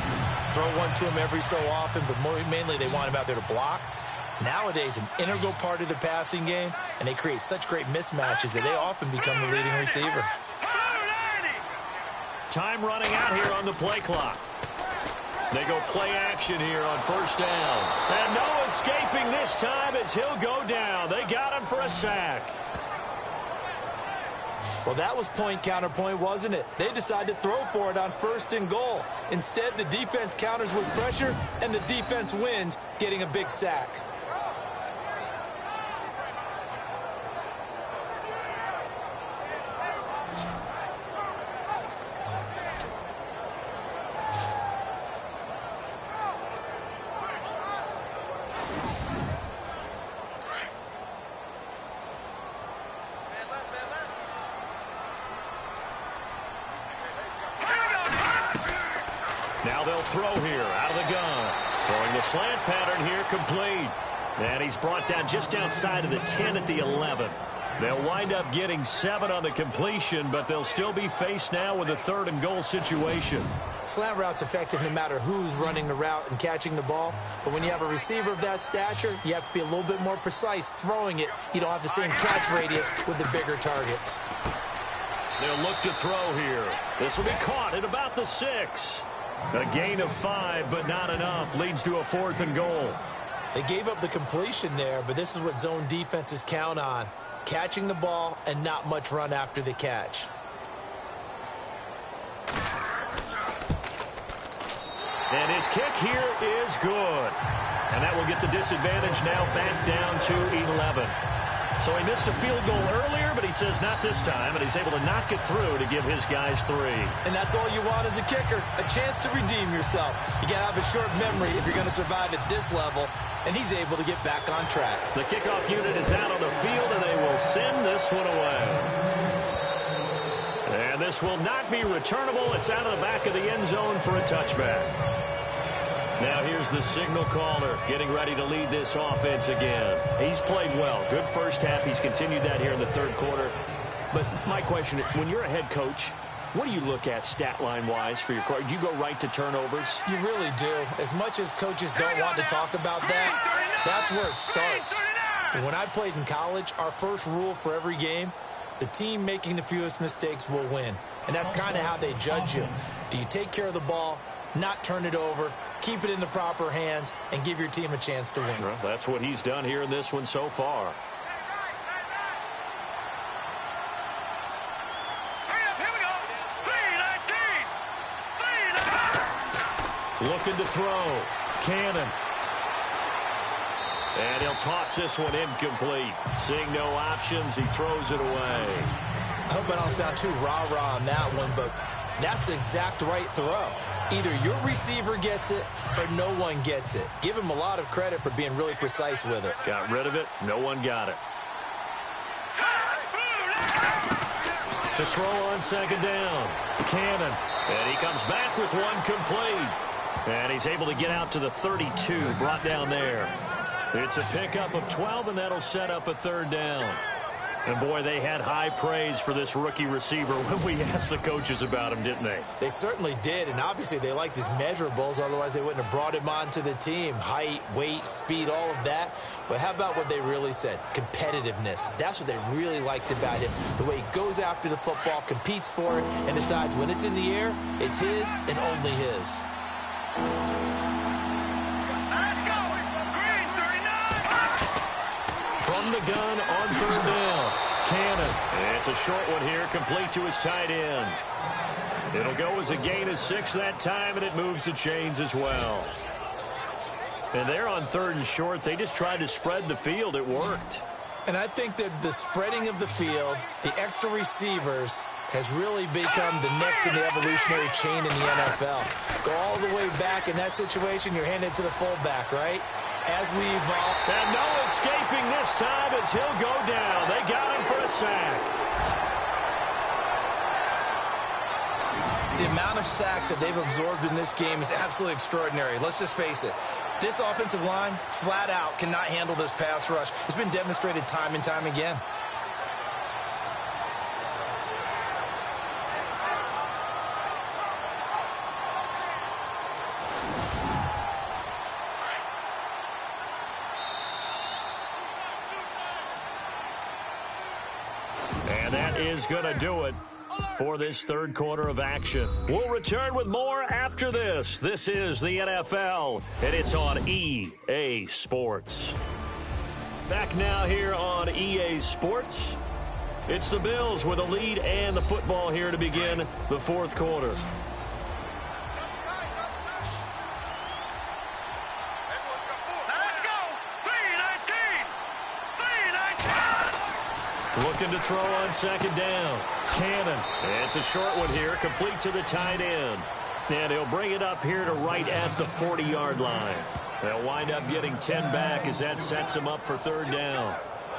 Throw one to him every so often, but mainly they want him out there to block. Nowadays, an integral part of the passing game, and they create such great mismatches that they often become the leading receiver. Time running out here on the play clock. They go play action here on first down. And no escaping this time as he'll go down. They got him for a sack. Well, that was point counterpoint, wasn't it? They decided to throw for it on 1st and goal. Instead, the defense counters with pressure, and the defense wins, getting a big sack. Now they'll throw here out of the gun. Throwing the slant pattern here complete. And he's brought down just outside of the 10 at the 11. They'll wind up getting 7 on the completion, but they'll still be faced now with a 3rd and goal situation. Slant route's effective no matter who's running the route and catching the ball. But when you have a receiver of that stature, you have to be a little bit more precise throwing it. You don't have the same catch radius with the bigger targets. They'll look to throw here. This will be caught at about the 6. A gain of 5, but not enough. Leads to a 4th and goal. They gave up the completion there, but this is what zone defenses count on. Catching the ball and not much run after the catch. And his kick here is good. And that will get the disadvantage now back down to 11. So he missed a field goal earlier, but he says not this time, and he's able to knock it through to give his guys 3. And that's all you want as a kicker, a chance to redeem yourself. You got to have a short memory if you're going to survive at this level, and he's able to get back on track. The kickoff unit is out on the field, and they will send this one away. And this will not be returnable. It's out of the back of the end zone for a touchback. Now here's the signal caller getting ready to lead this offense again. He's played well. Good first half. He's continued that here in the 3rd quarter. But my question, when you're a head coach, what do you look at stat line-wise for your core? Do you go right to turnovers? You really do. As much as coaches don't want to talk about that, that's where it starts. When I played in college, our first rule for every game, the team making the fewest mistakes will win. And that's kind of how they judge you. Do you take care of the ball, not turn it over, keep it in the proper hands, and give your team a chance to win? Well, that's what he's done here in this one so far. Looking to throw. Cannon. And he'll toss this one incomplete. Seeing no options, he throws it away. I hope I don't sound too rah-rah on that one, but that's the exact right throw. Either your receiver gets it or no one gets it. Give him a lot of credit for being really precise with it. Got rid of it. No one got it. To throw on second down. Cannon. And he comes back with one complete. And he's able to get out to the 32, brought down there. It's a pickup of 12, and that'll set up a third down. And, boy, they had high praise for this rookie receiver when we asked the coaches about him, didn't they? They certainly did, and obviously they liked his measurables. Otherwise, they wouldn't have brought him onto the team. Height, weight, speed, all of that. But how about what they really said? Competitiveness. That's what they really liked about him. The way he goes after the football, competes for it, and decides when it's in the air, it's his and only his. From the gun on third down. Cannon. It's a short one here, complete to his tight end. It'll go as a gain of 6 that time, and it moves the chains as well. And they're on third and short. They just tried to spread the field. It worked. And I think that the spreading of the field, the extra receivers, has really become the next in the evolutionary chain in the NFL. Go all the way back in that situation, you're handed to the fullback, right? As we evolve. And no escaping this time as he'll go down. They got him for a sack. The amount of sacks that they've absorbed in this game is absolutely extraordinary. Let's just face it. This offensive line, flat out, cannot handle this pass rush. It's been demonstrated time and time again. And that is going to do it for this third quarter of action. We'll return with more after this. This is the NFL, and it's on EA Sports. Back now here on EA Sports. It's the Bills with a lead and the football here to begin the fourth quarter. Looking to throw on second down. Cannon. It's a short one here, complete to the tight end. And he'll bring it up here to right at the 40-yard line. They'll wind up getting 10 back as that sets him up for third down.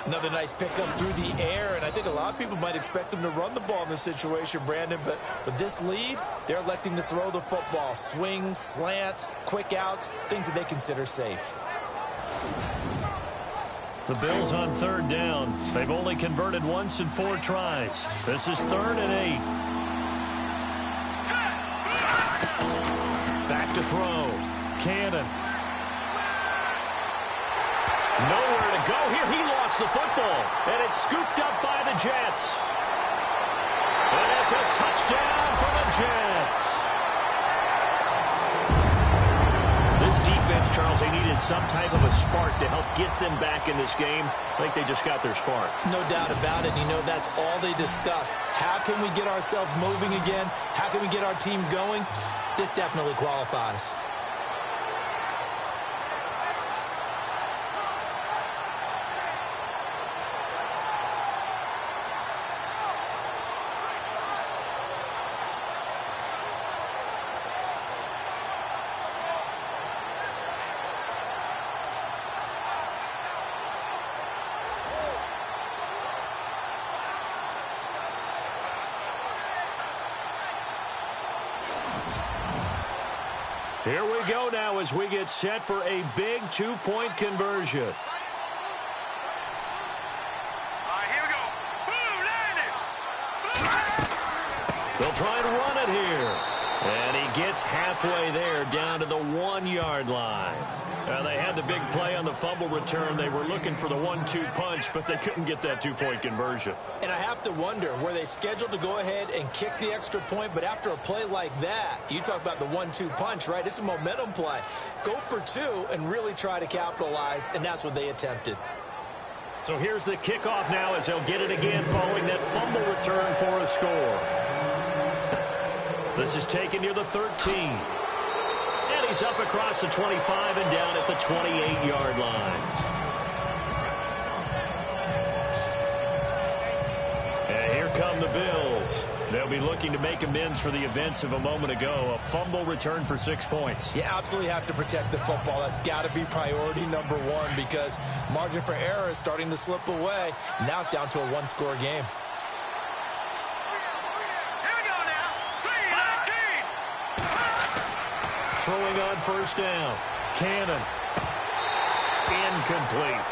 Another nice pickup through the air, and I think a lot of people might expect them to run the ball in this situation, Brandon, but with this lead, they're electing to throw the football. Swings, slants, quick outs, things that they consider safe. The Bills on third down. They've only converted once in 4 tries. This is 3rd and 8. Back to throw. Cannon. Nowhere to go here. He lost the football, and it's scooped up by the Jets. And it's a touchdown for the Jets. This defense, Charles, they needed some type of a spark to help get them back in this game. I think they just got their spark. No doubt about it. You know, that's all they discussed. How can we get ourselves moving again? How can we get our team going? This definitely qualifies. Here we go now as we get set for a big 2-point conversion. Here we go. Boom, landed. They'll try and run it here. And he gets halfway there down to the 1-yard line. They had the big play on the fumble return. They were looking for the 1-2 punch, but they couldn't get that 2-point conversion. And I have to wonder, were they scheduled to go ahead and kick the extra point? But after a play like that, you talk about the 1-2 punch, right? It's a momentum play. Go for 2 and really try to capitalize, and that's what they attempted. So here's the kickoff now as they'll get it again following that fumble return for a score. This is taken near the 13. And he's up across the 25 and down at the 28-yard line. And here come the Bills. They'll be looking to make amends for the events of a moment ago. A fumble return for 6 points. You absolutely have to protect the football. That's got to be priority number 1 because margin for error is starting to slip away. Now it's down to a 1-score game. Throwing on first down. Cannon. Incomplete.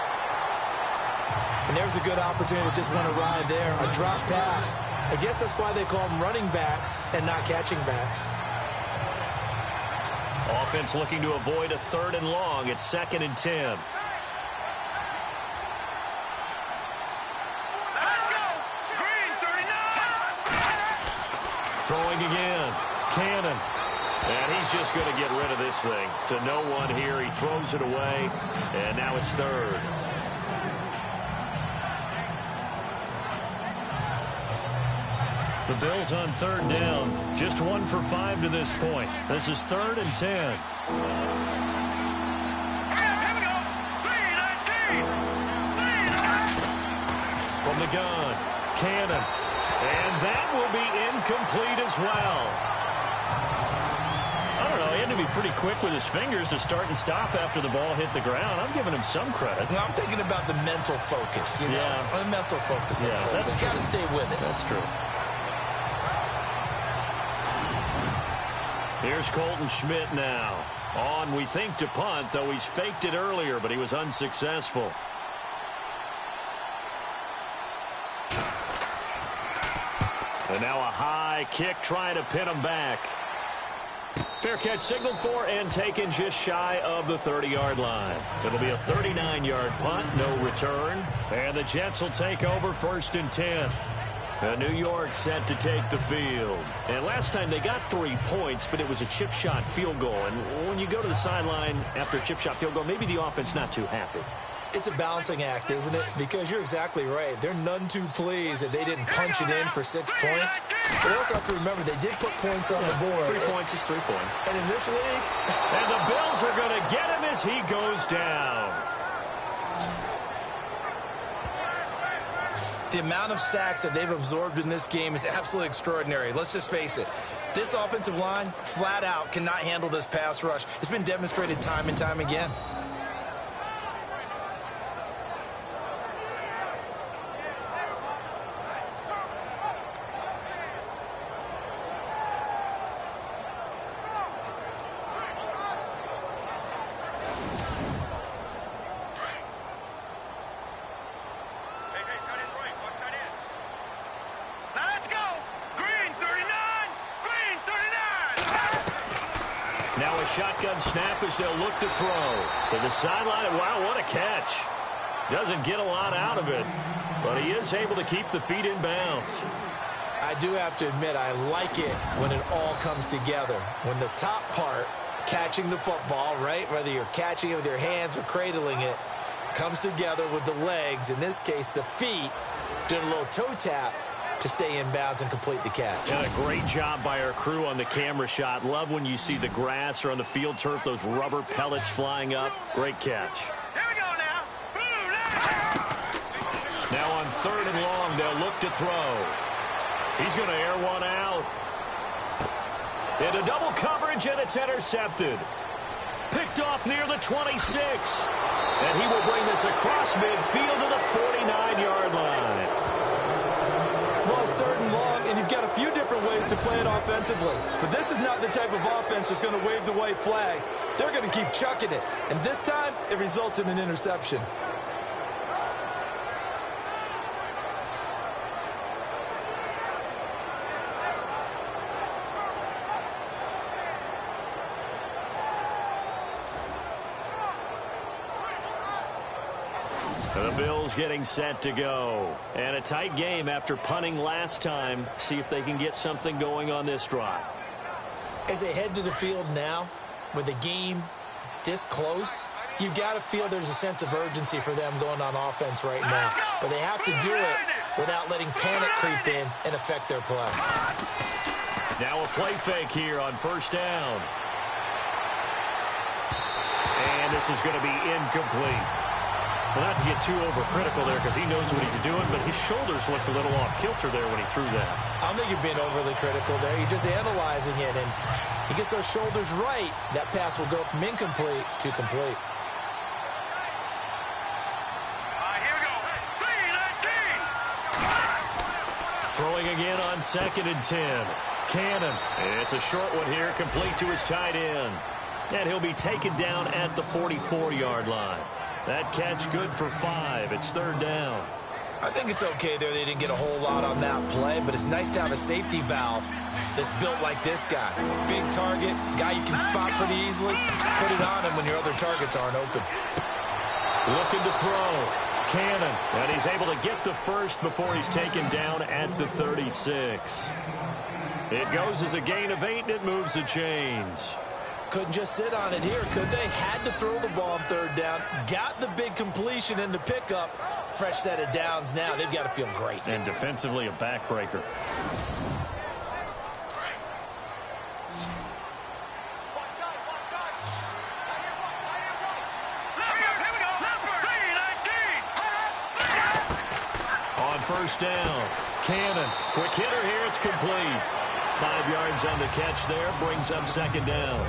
And there's a good opportunity to just want to ride there. A drop pass. I guess that's why they call them running backs and not catching backs. Offense looking to avoid a 3rd and long. It's 2nd and 10. Let's go! Green 39! Throwing again. Cannon. And he's just going to get rid of this thing. To no one here. He throws it away. And now it's 3rd. The Bills on 3rd down. Just 1 for 5 to this point. This is 3rd and 10. Here we go! 319! From the gun. Cannon. And that will be incomplete as well. I don't know. He had to be pretty quick with his fingers to start and stop after the ball hit the ground. I'm giving him some credit. Now, I'm thinking about the mental focus. You know? Yeah. The mental focus. Yeah, that's got to stay with it. That's true. Here's Colton Schmidt now. On, we think, to punt, though he's faked it earlier, but he was unsuccessful. And now a high kick trying to pin him back. Fair catch signaled for and taken just shy of the 30-yard line. It'll be a 39-yard punt, no return. And the Jets will take over 1st and 10. New York set to take the field. And last time they got 3 points, but it was a chip shot field goal. And when you go to the sideline after a chip shot field goal, maybe the offense not too happy. It's a balancing act, isn't it? Because you're exactly right. They're none too pleased that they didn't punch it in for 6 points. But they also have to remember they did put points on the board. 3 points is 3 points. And in this league... And the Bills are going to get him as he goes down. The amount of sacks that they've absorbed in this game is absolutely extraordinary. Let's just face it. This offensive line, flat out, cannot handle this pass rush. It's been demonstrated time and time again. Let's go! Green 39! Green 39! Now a shotgun snap as they'll look to throw. To the sideline. Wow, what a catch. Doesn't get a lot out of it, but he is able to keep the feet in bounds. I do have to admit, I like it when it all comes together. When the top part, catching the football, right, whether you're catching it with your hands or cradling it, comes together with the legs, in this case the feet, doing a little toe tap to stay in bounds and complete the catch. And a great job by our crew on the camera shot. Love when you see the grass or on the field turf, those rubber pellets flying up. Great catch. Here we go now! Blue line! Now on 3rd and long, they'll look to throw. He's going to air one out. Into double coverage, and it's intercepted. Picked off near the 26. And he will bring this across midfield to the 49-yard line. Well, it's 3rd and long, and you've got a few different ways to play it offensively. But this is not the type of offense that's going to wave the white flag. They're going to keep chucking it. And this time, it results in an interception. The Bills getting set to go. And a tight game after punting last time. See if they can get something going on this drive. As they head to the field now, with the game this close, you've got to feel there's a sense of urgency for them going on offense right now. But they have to do it without letting panic creep in and affect their play. Now a play fake here on first down. And this is going to be incomplete. Well, not to get too overcritical there because he knows what he's doing, but his shoulders looked a little off kilter there when he threw that. I don't think you're being overly critical there. You're just analyzing it, and he gets those shoulders right. That pass will go from incomplete to complete. Here we go. 3-19. Throwing again on 2nd and 10. Cannon. It's a short one here, complete to his tight end. And he'll be taken down at the 44-yard line. That catch good for 5. It's 3rd down. I think it's okay there. They didn't get a whole lot on that play, but it's nice to have a safety valve that's built like this guy. Big target, guy you can spot pretty easily. Put it on him when your other targets aren't open. Looking to throw. Cannon. And he's able to get the first before he's taken down at the 36. It goes as a gain of 8, and it moves the chains. Couldn't just sit on it here, could they? Had to throw the ball on 3rd down. Got the big completion in the pickup. Fresh set of downs now. They've got to feel great. And defensively, a backbreaker. On first down, Cannon. Quick hitter here. It's complete. 5 yards on the catch there. Brings up 2nd down.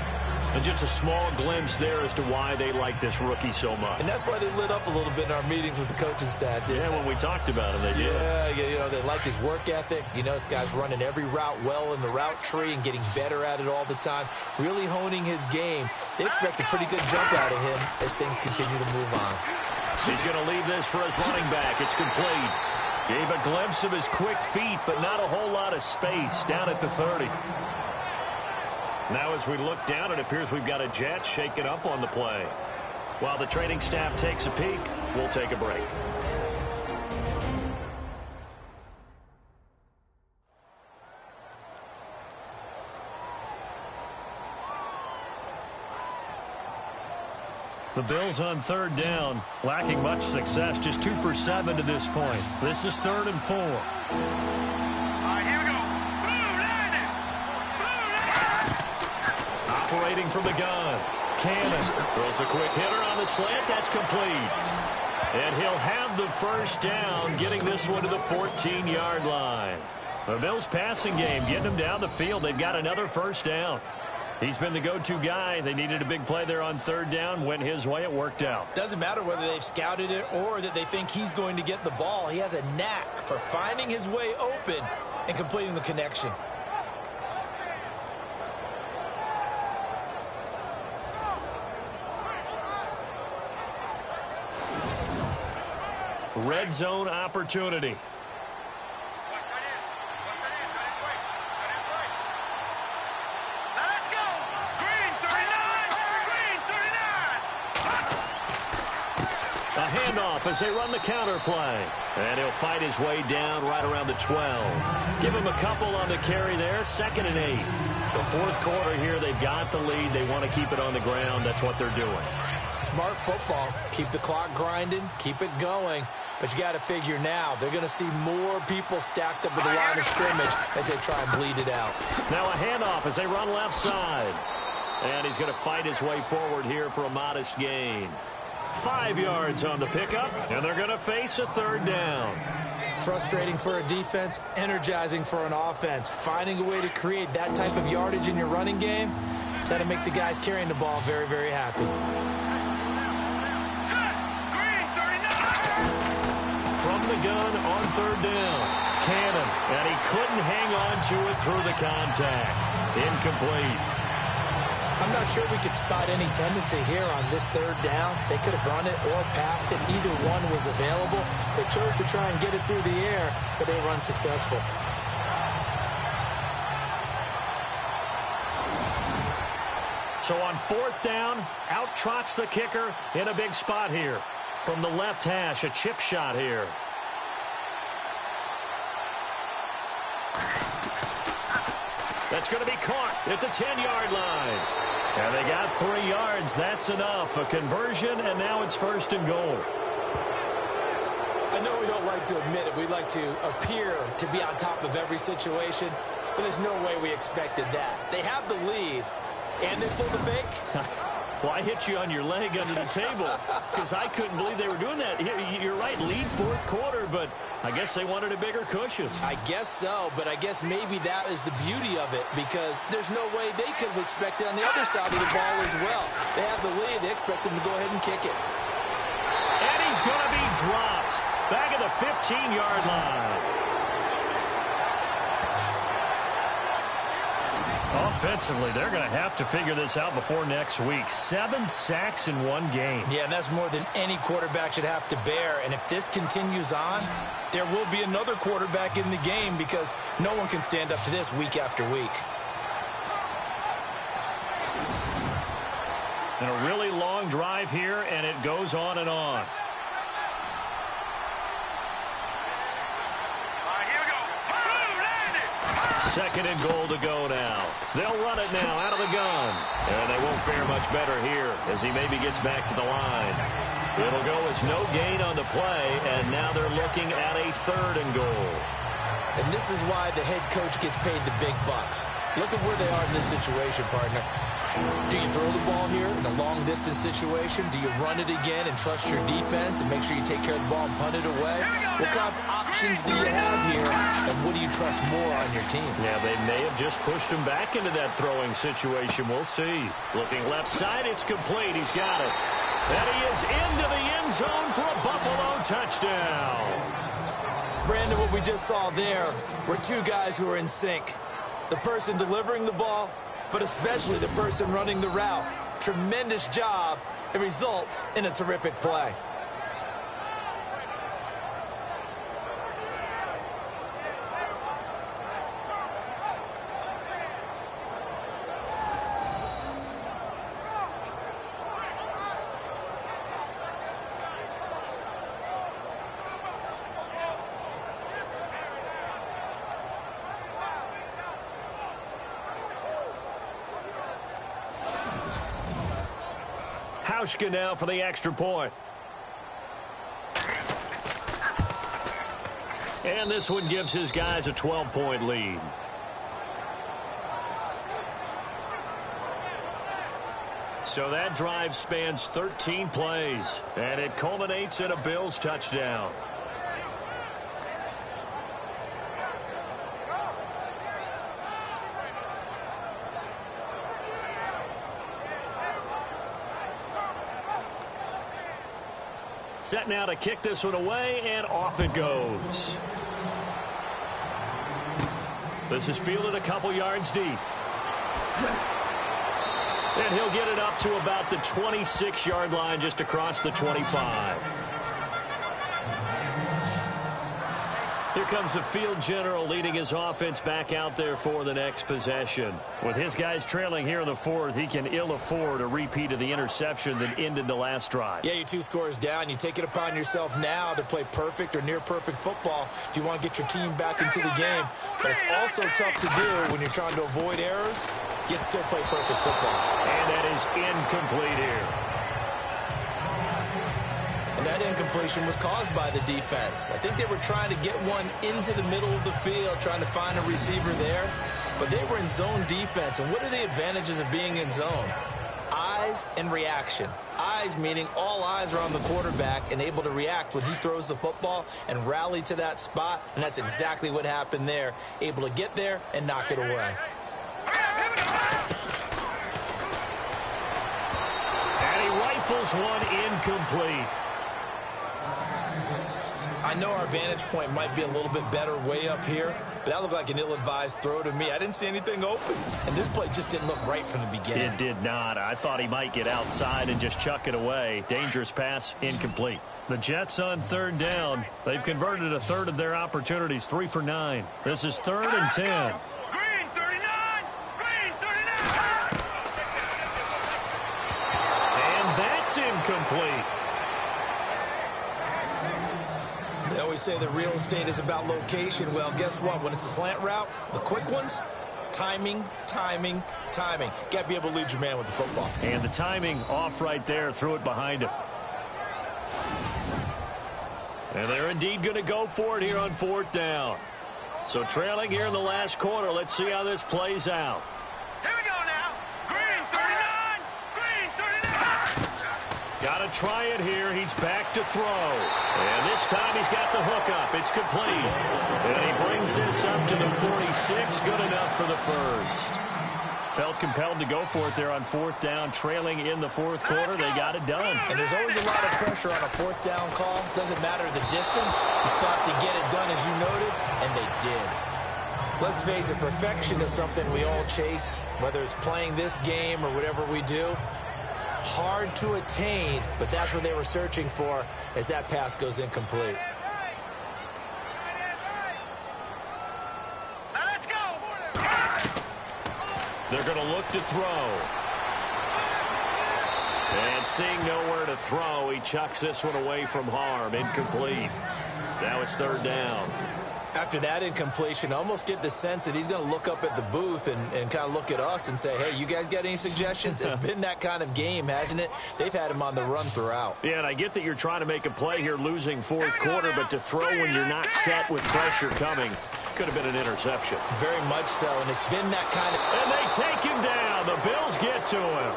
And just a small glimpse there as to why they like this rookie so much. And that's why they lit up a little bit in our meetings with the coaching staff, didn't they? When we talked about him, they did. Yeah, you know, they like his work ethic. You know, this guy's running every route well in the route tree and getting better at it all the time, really honing his game. They expect a pretty good jump out of him as things continue to move on. He's going to leave this for his running back. It's complete. Gave a glimpse of his quick feet, but not a whole lot of space down at the 30. Now as we look down, it appears we've got a jet shaken up on the play. While the training staff takes a peek, we'll take a break. The Bills on 3rd down, lacking much success, just 2 for 7 to this point. This is 3rd and 4. Here we go. Operating from the gun. Cannon throws a quick hitter on the slant. That's complete. And he'll have the first down, getting this one to the 14-yard line. The Bills passing game, getting them down the field. They've got another first down. He's been the go-to guy. They needed a big play there on 3rd down. Went his way. It worked out. Doesn't matter whether they've scouted it or that they think he's going to get the ball. He has a knack for finding his way open and completing the connection. Red zone opportunity. Let's go. Green 39. Green 39. A handoff as they run the counter play. And he'll fight his way down right around the 12. Give him a couple on the carry there. 2nd and 8. The 4th quarter here, they've got the lead. They want to keep it on the ground. That's what they're doing. Smart football. Keep the clock grinding. Keep it going. But you got to figure now, they're going to see more people stacked up at the line of scrimmage as they try and bleed it out. Now a handoff as they run left side. And he's going to fight his way forward here for a modest gain. 5 yards on the pickup, and they're going to face a 3rd down. Frustrating for a defense, energizing for an offense. Finding a way to create that type of yardage in your running game, that'll make the guys carrying the ball very, very happy. From the gun on 3rd down. Cannon, and he couldn't hang on to it through the contact. Incomplete. I'm not sure we could spot any tendency here on this 3rd down. They could have run it or passed it. Either one was available. They chose to try and get it through the air, but they were unsuccessful. So on 4th down, out trots the kicker in a big spot here. From the left hash, a chip shot here. That's going to be caught at the 10-yard line. And they got 3 yards. That's enough. A conversion, and now it's 1st and goal. I know we don't like to admit it. We like to appear to be on top of every situation, but there's no way we expected that. They have the lead, and they pulled the fake. Well, I hit you on your leg under the table because I couldn't believe they were doing that. You're right, lead 4th quarter, but I guess they wanted a bigger cushion. I guess so, but I guess maybe that is the beauty of it because there's no way they could have expected on the other side of the ball as well. They have the lead. They expect them to go ahead and kick it. And he's going to be dropped back at the 15-yard line. Offensively, they're going to have to figure this out before next week. 7 sacks in 1 game. Yeah, and that's more than any quarterback should have to bear. And if this continues on, there will be another quarterback in the game because no one can stand up to this week after week. And a really long drive here, and it goes on and on. 2nd and goal to go now. They'll run it now out of the gun. And they won't fare much better here as he maybe gets back to the line. It'll go as no gain on the play, and now they're looking at a 3rd and goal. And this is why the head coach gets paid the big bucks. Look at where they are in this situation, partner. Do you throw the ball here in a long-distance situation? Do you run it again and trust your defense and make sure you take care of the ball and punt it away? What kind of options do you have here, and what do you trust more on your team? Yeah, they may have just pushed him back into that throwing situation. We'll see. Looking left side, it's complete. He's got it. And he is into the end zone for a Buffalo touchdown. Brandon, what we just saw there were 2 guys who are in sync. The person delivering the ball, but especially the person running the route. Tremendous job. It results in a terrific play. Hauschka now for the extra point. And this one gives his guys a 12-point lead. So that drive spans 13 plays, and it culminates in a Bills touchdown. Set now to kick this one away, and off it goes. This is fielded a couple yards deep. And he'll get it up to about the 26-yard line, just across the 25. Here comes the field general leading his offense back out there for the next possession. With his guys trailing here in the 4th, he can ill afford a repeat of the interception that ended the last drive. Yeah, you're 2 scores down. You take it upon yourself now to play perfect or near-perfect football if you want to get your team back into the game. But it's also tough to do when you're trying to avoid errors, yet still play perfect football. And that is incomplete here. That incompletion was caused by the defense. I think they were trying to get one into the middle of the field, trying to find a receiver there. But they were in zone defense. And what are the advantages of being in zone? Eyes and reaction. Eyes meaning all eyes are on the quarterback and able to react when he throws the football and rally to that spot. And that's exactly what happened there. Able to get there and knock it away. And he rifles one incomplete. I know our vantage point might be a little bit better way up here, but that looked like an ill-advised throw to me. I didn't see anything open, and this play just didn't look right from the beginning. It did not. I thought he might get outside and just chuck it away. Dangerous pass, incomplete. The Jets on 3rd down. They've converted a 1/3 of their opportunities, 3 for 9. This is 3rd and 10. Green 39! Green 39! And that's incomplete. always say that real estate is about location. Well, guess what? When it's a slant route, the quick ones, timing, timing, timing. Got to be able to lead your man with the football. And the timing off right there. Threw it behind him. And they're indeed going to go for it here on 4th down. So trailing here in the last quarter. Let's see how this plays out. Here we go now. Green 39. Green 39. Got to try it here. He's back to throw. And this time he's got the hook up. It's complete. And he brings this up to the 46. Good enough for the first. Felt compelled to go for it there on 4th down, trailing in the 4th quarter. They got it done. And there's always a lot of pressure on a 4th down call. Doesn't matter the distance. You stop to get it done, as you noted, and they did. Let's face it, perfection is something we all chase, whether it's playing this game or whatever we do. Hard to attain, but that's what they were searching for as that pass goes incomplete. They're going to look to throw. And seeing nowhere to throw, he chucks this one away from harm. Incomplete. Now it's 3rd down. After that incompletion, I almost get the sense that he's going to look up at the booth and kind of look at us and say, hey, you guys got any suggestions? It's been that kind of game, hasn't it? They've had him on the run throughout. Yeah, and I get that you're trying to make a play here losing 4th quarter, but to throw when you're not set with pressure coming could have been an interception. Very much so, and it's been that kind of... And they take him down. The Bills get to him.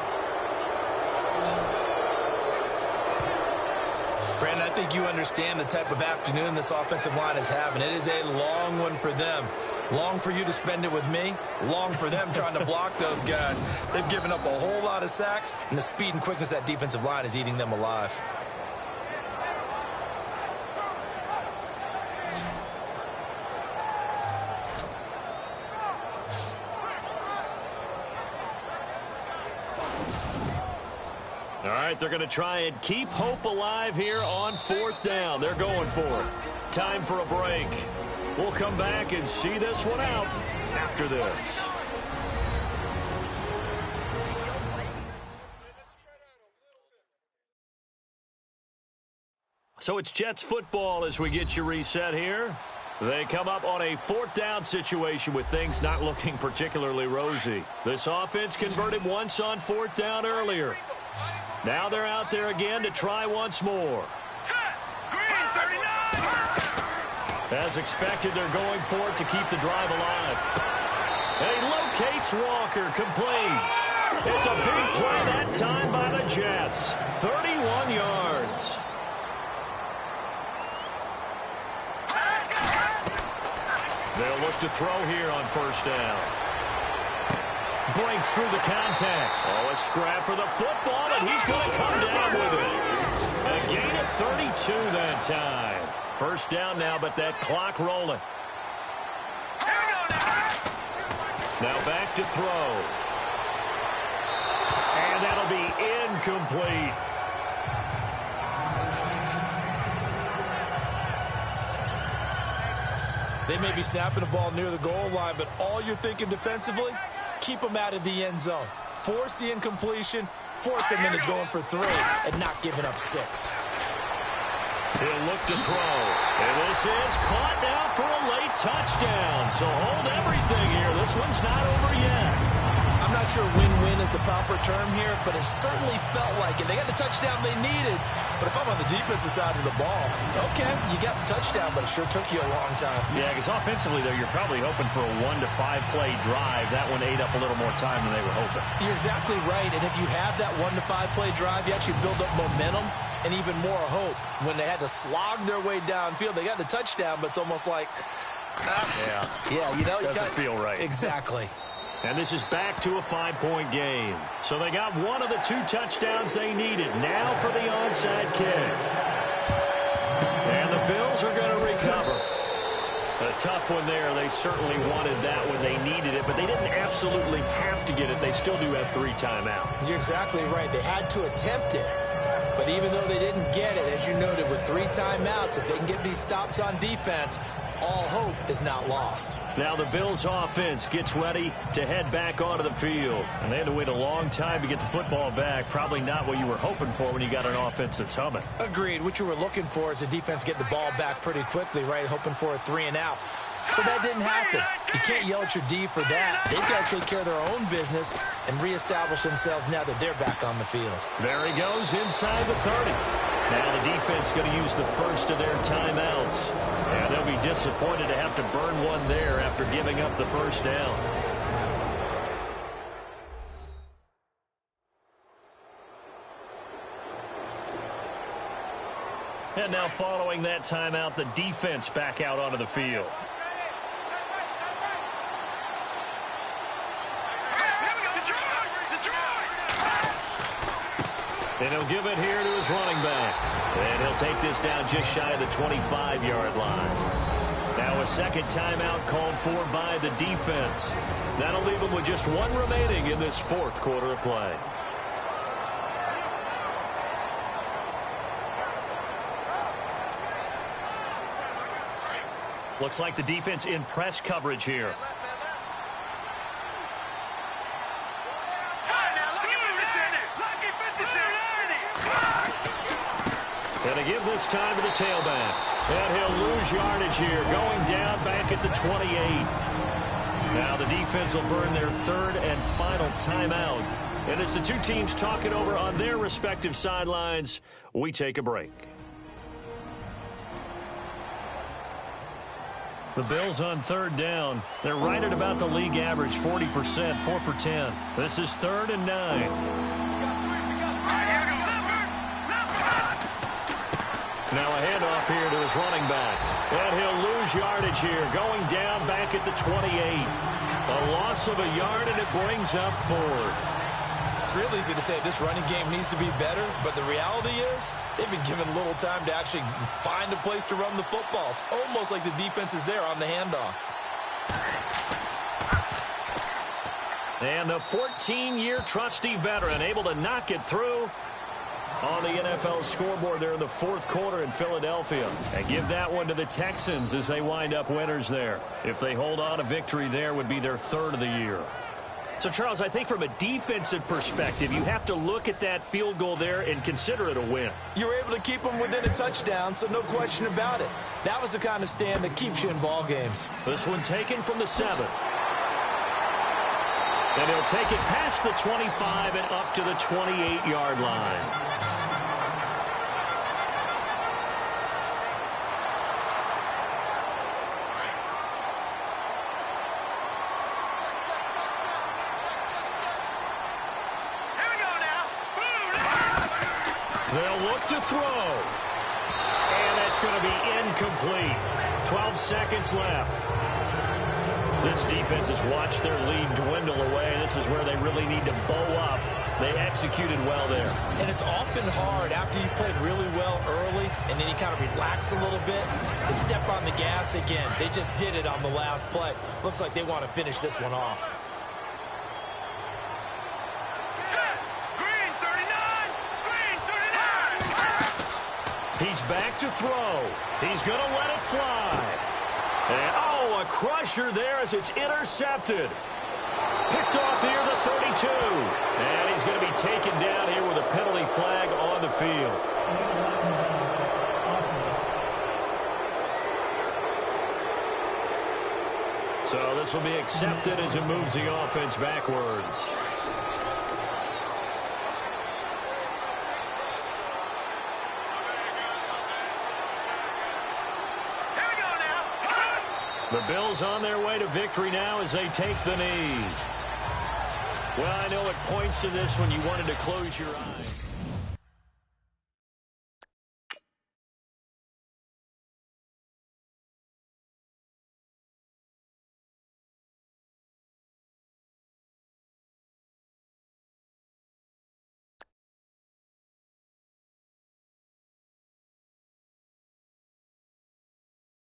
Brandon, I think you understand the type of afternoon this offensive line is having. It is a long one for them. Long for you to spend it with me. Long for them trying to block those guys. They've given up a whole lot of sacks, and the speed and quickness of that defensive line is eating them alive. All right, they're going to try and keep hope alive here on 4th down. They're going for it. Time for a break. We'll come back and see this one out after this. So it's Jets football as we get you reset here. They come up on a 4th down situation with things not looking particularly rosy. This offense converted once on 4th down earlier. Now they're out there again to try once more. Green 39. As expected, they're going for it to keep the drive alive. And he locates Walker, complete. It's a big play that time by the Jets. 31 yards. They'll look to throw here on 1st down. Breaks through the contact. Oh, a scrap for the football, and he's going to come down with it. A gain of 32 that time. 1st down now, but that clock rolling. Now back to throw. And that'll be incomplete. They may be snapping the ball near the goal line, but all you're thinking defensively, keep them out of the end zone. Force the incompletion, force them into going for 3, and not giving up 6. He'll look to throw. And this is caught now for a late touchdown. So hold everything here. This one's not over yet. I'm not sure win-win is the proper term here, but it certainly felt like it. They got the touchdown they needed, but if I'm on the defensive side of the ball, okay, you got the touchdown, but it sure took you a long time. Yeah, because offensively, though, you're probably hoping for a 1 to 5 play drive. That one ate up a little more time than they were hoping. You're exactly right, and if you have that 1 to 5 play drive, you actually build up momentum and even more hope. When they had to slog their way downfield, they got the touchdown, but it's almost like, yeah, you know, doesn't feel right. Exactly. And this is back to a 5-point game. So they got one of the 2 touchdowns they needed. Now for the onside kick. And the Bills are going to recover. A tough one there. They certainly wanted that when they needed it, but they didn't absolutely have to get it. They still do have 3 timeouts. You're exactly right. They had to attempt it. But even though they didn't get it, as you noted, with 3 timeouts, if they can get these stops on defense, all hope is not lost. Now the Bills offense gets ready to head back onto the field. And they had to wait a long time to get the football back. Probably not what you were hoping for when you got an offense that's humming. Agreed. What you were looking for is the defense get the ball back pretty quickly, right? Hoping for a 3 and out. So that didn't happen. You can't yell at your D for that. They've got to take care of their own business and reestablish themselves now that they're back on the field. There he goes inside the 30. Now the defense going to use the first of their timeouts. And they'll be disappointed to have to burn one there after giving up the first down. And now following that timeout, the defense back out onto the field. And he'll give it here to his running back. And he'll take this down just shy of the 25-yard line. Now a second timeout called for by the defense. That'll leave them with just one remaining in this fourth quarter of play. Looks like the defense in press coverage here. Going to give this time to the tailback. And he'll lose yardage here, going down back at the 28. Now the defense will burn their third and final timeout. And as the two teams talk it over on their respective sidelines, we take a break. The Bills on third down. They're right at about the league average, 40%, 4 for 10. This is 3rd and 9. Now a handoff here to his running back. And he'll lose yardage here, going down back at the 28. A loss of a yard, and it brings up 4th. It's real easy to say this running game needs to be better, but the reality is they've been given little time to actually find a place to run the football. It's almost like the defense is there on the handoff. And the 14-year trusty veteran able to knock it through on the NFL scoreboard there in the fourth quarter in Philadelphia. And give that one to the Texans as they wind up winners there. If they hold on, a victory there would be their 3rd of the year. So, Charles, I think from a defensive perspective, you have to look at that field goal there and consider it a win. You were able to keep them within a touchdown, so no question about it. That was the kind of stand that keeps you in ball games. This one taken from the 7. And he'll take it past the 25 and up to the 28-yard line. They'll look to throw. And that's going to be incomplete. 12 seconds left. This defense has watched their lead dwindle away. This is where they really need to bow up. They executed well there. And it's often hard after you've played really well early and then you kind of relax a little bit to step on the gas again. They just did it on the last play. Looks like they want to finish this one off. He's back to throw. He's going to let it fly. And, oh, a crusher there as it's intercepted. Picked off here, the 32. And he's going to be taken down here with a penalty flag on the field. So this will be accepted as it moves the offense backwards. The Bills on their way to victory now as they take the knee. Well, I know at points in this when you wanted to close your eyes.